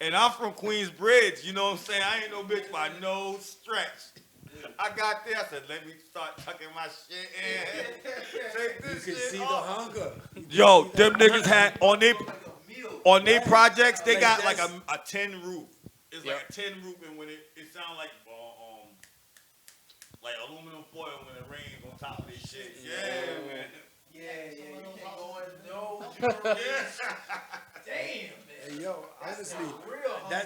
and I'm from Queensbridge. You know what I'm saying? I ain't no bitch by no stretch. I got there. I said, let me start tucking my shit in. Take You this can shit see the off. hunger. Yo, them niggas had on their Like a meal. projects. They Like got like that's- a tin roof. It's Yep. like a tin roof, and when it sounds like aluminum foil when it rains on top of this shit. Yeah, man. Yeah, you can't go in no jewelry. Damn, man. Hey, yo, honestly, Real hunger. that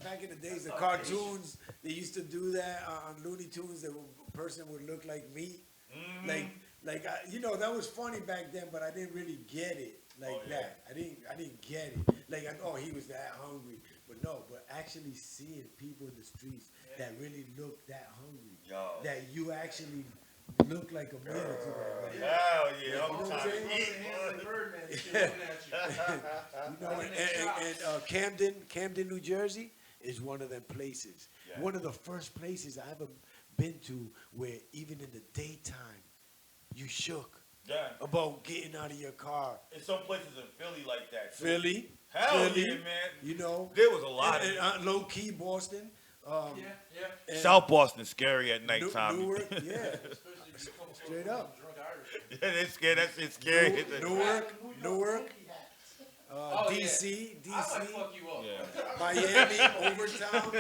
back in the days, the cartoons they used to do that on Looney Tunes. That a person would look like meat, that was funny back then, but I didn't really get it like that. I didn't get it. Like, he was that hungry, but actually seeing people in the streets that really look that hungry, Yo. that you actually look like a meal to them. Like, Hell yeah, You know I'm what trying I'm to saying? eat. Hands like Birdman and shit looking at you. Camden, New Jersey is one of them places. Yeah. One of the first places I ever been to where even in the daytime you shook Yeah. about getting out of your car. In some places in Philly like that. Too. Philly, Hell Philly, yeah, man. There was a lot of low key Boston. Yeah. And South Boston scary at nighttime. Newark, yeah, Especially if you come from Straight up. drunk Irish. Yeah, they scared. That shit's scary. Newark, Oh, yeah. DC, I might fuck you up. Yeah. Miami, Overtown,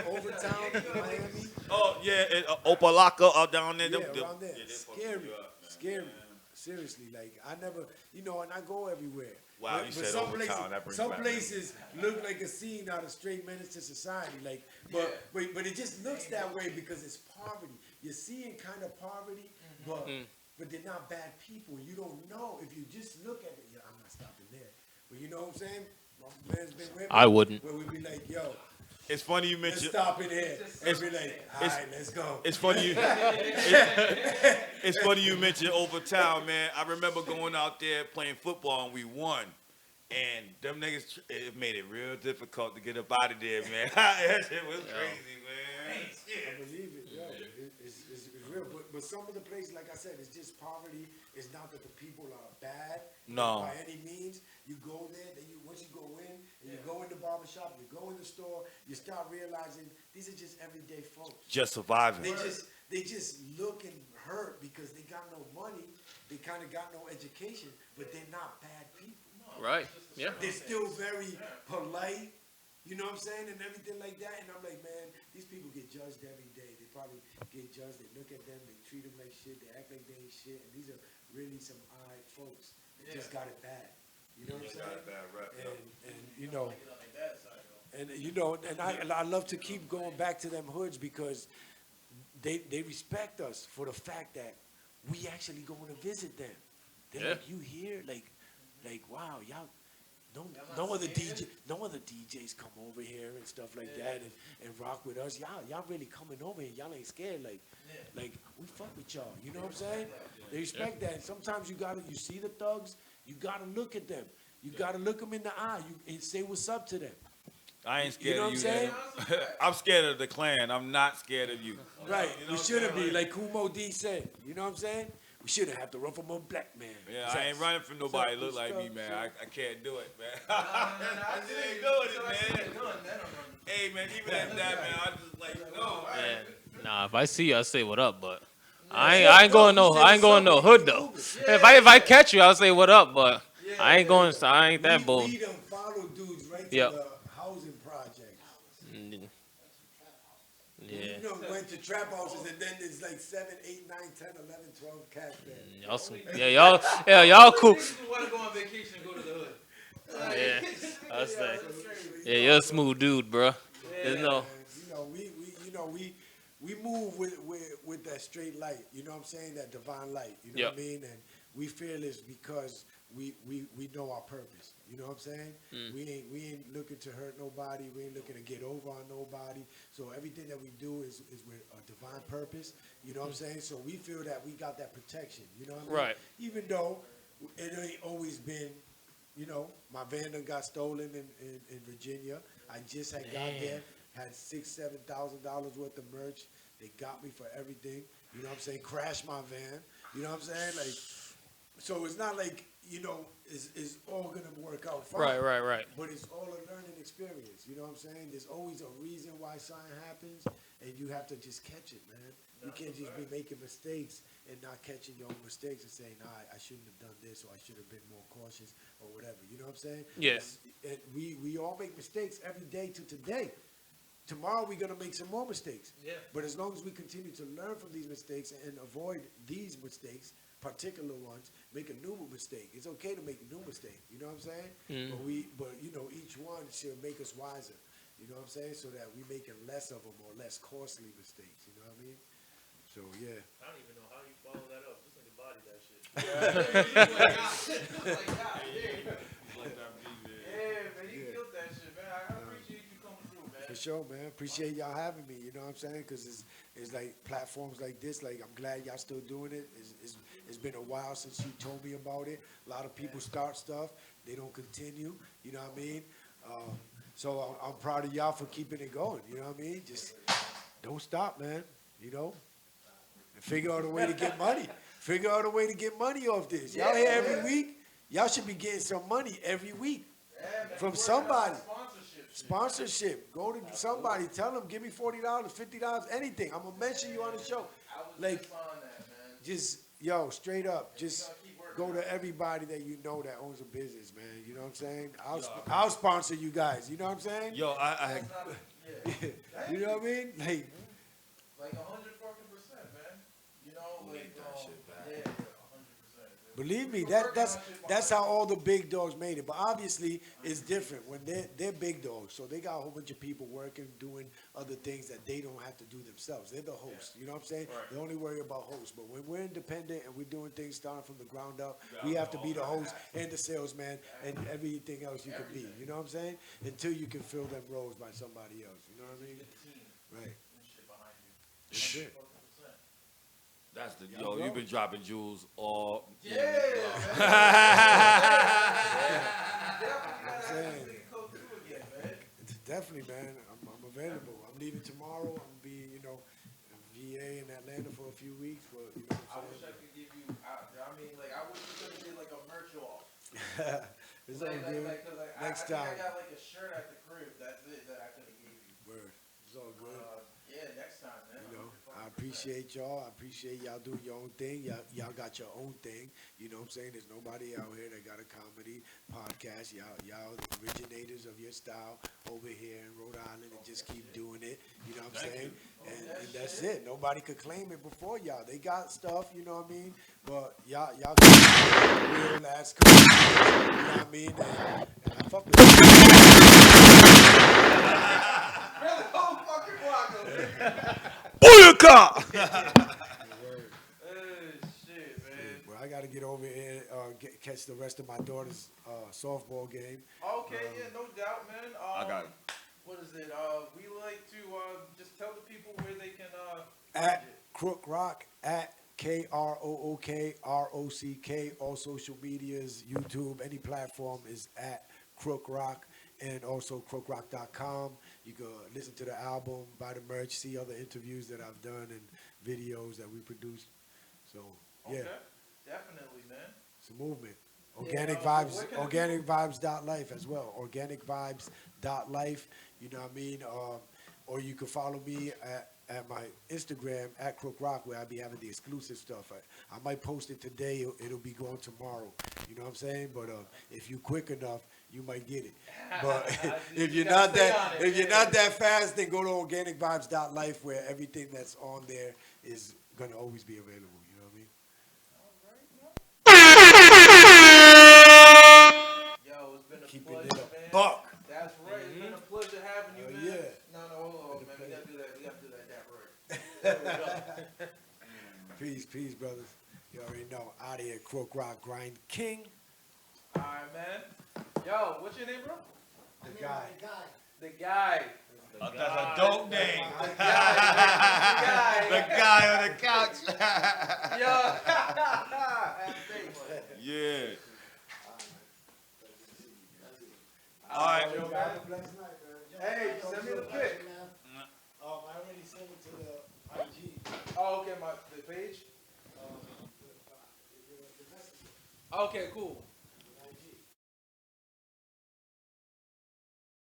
Miami. Oh yeah, Opalaka out down there. Yeah, them- around there. yeah, they fuck Scary, you up, man. scary, Seriously, like I never, you know, and I go everywhere. Wow, But you said some Overtown, places, that brings some back places look like a scene out of Straight Menace to Society. Like, but it just looks that way because it's poverty. You're seeing kind of poverty, but they're not bad people. You don't know if you just look at it. Yeah, I'm not stopping there. But you know what I'm saying? My man's been with me. I wouldn't. Where we be like, yo, It's funny you let's mentioned. stop it here. And be like, all right, let's go. It's funny you. It's funny you mentioned Overtown, man. I remember going out there playing football and we won, and them niggas it made it real difficult to get up out of there, man. That shit was crazy, man. I believe it, yeah. It's real. But some of the places, like I said, it's just poverty. It's not that the people are bad No. by any means. You go there, then once you go in, and you go in the barbershop, you go in the store, you start realizing these are just everyday folks. Just surviving. They just look and hurt because they got no money, they kind of got no education, but they're not bad people. Right. Yeah. They're still very polite, you know what I'm saying, and everything like that. And I'm like, man, these people get judged every day. They probably get judged. They look at them, they treat them like shit, they act like they ain't shit. And these are really some alright folks that just got it bad. You know what I'm saying? And you know, and you know, and I love to keep going back to them hoods because they respect us for the fact that we actually going to visit them. They're like, you here? Like wow, y'all. No other DJs come over here and stuff like that and rock with us. Y'all really coming over here. Y'all ain't scared. Like we fuck with y'all. You know what I'm saying? They respect that. And sometimes you see the thugs. You gotta look at them. You gotta look them in the eye. And say what's up to them. I ain't scared You know of what you. I'm saying? Adam. I'm scared of the Klan. I'm not scared of you. Right. You know We what I'm shouldn't saying? be like Kumo D said. You know what I'm saying? We shouldn't have to run from a black man. Yeah, I ain't running from nobody look like me, man. I can't do it, man. I just ain't doing it, man. Hey, man, even at that, man, I just like, no, man. Nah, if I see you, I say what up, but I ain't going no hood though. If I catch you, I'll say what up, but I ain't going. I ain't that bold. We done follow dudes right to Yep. the housing projects. Yeah. You know, went to trap houses and then there's like 7, 8, 9, 10, 11, 12 cats there. Y'all cool. People want to go on vacation and go to the hood. Yeah, I say. Yeah, you're a smooth dude, bro. There's no. We move with that straight light. You know what I'm saying? That divine light. You know what I mean? And we fearless because we know our purpose. You know what I'm saying? We ain't looking to hurt nobody. We ain't looking to get over on nobody. So everything that we do is with a divine purpose. You know what I'm saying? So we feel that we got that protection. You know what I mean? Right. Even though it ain't always been, you know, my van done got stolen in Virginia. I just had got there, had $6,000-$7,000 worth of merch. They got me for everything. You know what I'm saying? Crashed my van. You know what I'm saying? Like, so it's not like, you know, it's all gonna work out fine. Right. But it's all a learning experience. You know what I'm saying? There's always a reason why something happens, and you have to just catch it, man. You can't just be making mistakes and not catching your own mistakes and saying, nah, I shouldn't have done this, or I should have been more cautious, or whatever. You know what I'm saying? Yes. And we all make mistakes every day to today. Tomorrow we're gonna make some more mistakes. Yeah. But as long as we continue to learn from these mistakes and avoid these mistakes, particular ones, make a new mistake. It's okay to make a new mistake. You know what I'm saying? But you know, each one should make us wiser. You know what I'm saying? So that we making less of them or less costly mistakes. You know what I mean? So yeah. I don't even know how you follow that up. This nigga body that shit. Yeah, man, you killed that shit, man. I appreciate you coming through, man. For sure, man. Appreciate y'all having me. You know what I'm saying? Because it's like platforms like this. Like I'm glad y'all still doing it. It's been a while since you told me about it. A lot of people start stuff, they don't continue. You know what I mean? So I'm proud of y'all for keeping it going. You know what I mean? Just don't stop, man. You know, and figure out a way to get money. Figure out a way to get money off this. Y'all here every week. Y'all should be getting some money every week from somebody. Sponsorship. Go to somebody. Tell them, give me $40, $50, anything. I'm gonna mention you on the show. Like, just straight up. Just go to everybody that you know that owns a business, man. You know what I'm saying? I'll sponsor you guys. You know what I'm saying? Yo, You know what I mean? Like 100 fucking %, man. You know, like, yeah, 100%. Believe me, that's how all the big dogs made it. But obviously, it's different when they're big dogs. So they got a whole bunch of people working, doing other things that they don't have to do themselves. They're the host. You know what I'm saying? Right. They only worry about hosts. But when we're independent and we're doing things starting from the ground up, we have to be the host and the salesman and everything else you can be. You know what I'm saying? Until you can fill them roles by somebody else. You know what I mean? Right. That's it. That's the yo. You've been dropping jewels all. Yeah, I'm saying. Definitely, man. I'm available. I'm leaving tomorrow. I'm gonna be, in VA in Atlanta for a few weeks. But you know I what wish I I'm could give you. I mean, like, I wish we could have did like a merch off. saying? It's all good. Next I time. think I got like a shirt at the crib. That's it that I could have gave you. Word. It's all good. Yeah, next time, man. I appreciate y'all. I appreciate y'all doing your own thing. Y'all got your own thing. You know what I'm saying? There's nobody out here that got a comedy podcast. Y'all originators of your style over here in Rhode Island and just keep doing it. You know what I'm saying? And that's it. Nobody could claim it before y'all. They got stuff, you know what I mean? But y'all real ass comedy. You know what I mean? And I fuck with you. Really, whole fucking block of it. Booyaka! Shit, man. Well, I got to get over here, catch the rest of my daughter's softball game. Okay, yeah, no doubt, man. I got it. What is it? We like to just tell the people where they can At Crook Rock, at KROOK, ROCK, all social medias, YouTube, any platform is at Crook Rock, and also crookrock.com. You can listen to the album, buy the merch, see other interviews that I've done and videos that we produced. So, yeah, Okay, definitely, man. it's a movement. Yeah, Organic so Vibes, where can organicvibes.life as well. Organicvibes.life, you know what I mean? Or you can follow me at my Instagram at Crook Rock, where I'll be having the exclusive stuff. I might post it today. It'll be going tomorrow. You know what I'm saying? But if you quick enough, you might get it. But if you're not that fast, then go to organicvibes.life, where everything that's on there is gonna always be available. You know what I mean? Yo, it's been a Keeping pleasure, it a man. buck. That's right. It's been a pleasure having you, Oh, man. yeah. No, hold on, man. We gotta do that. We gotta do that right. There we go. Peace, brothers. You already know. Out of here, Crook Rock Grind King. All right, man. Yo, what's your name, bro? The guy. The guy. That's a dope name. The guy. The guy on the couch. Yo. Happy birthday. Yeah. All right. Yo, man, have a blessed night, man. Hey, send me the pic. I already sent it to the IG. Oh, okay, the page. Okay, cool.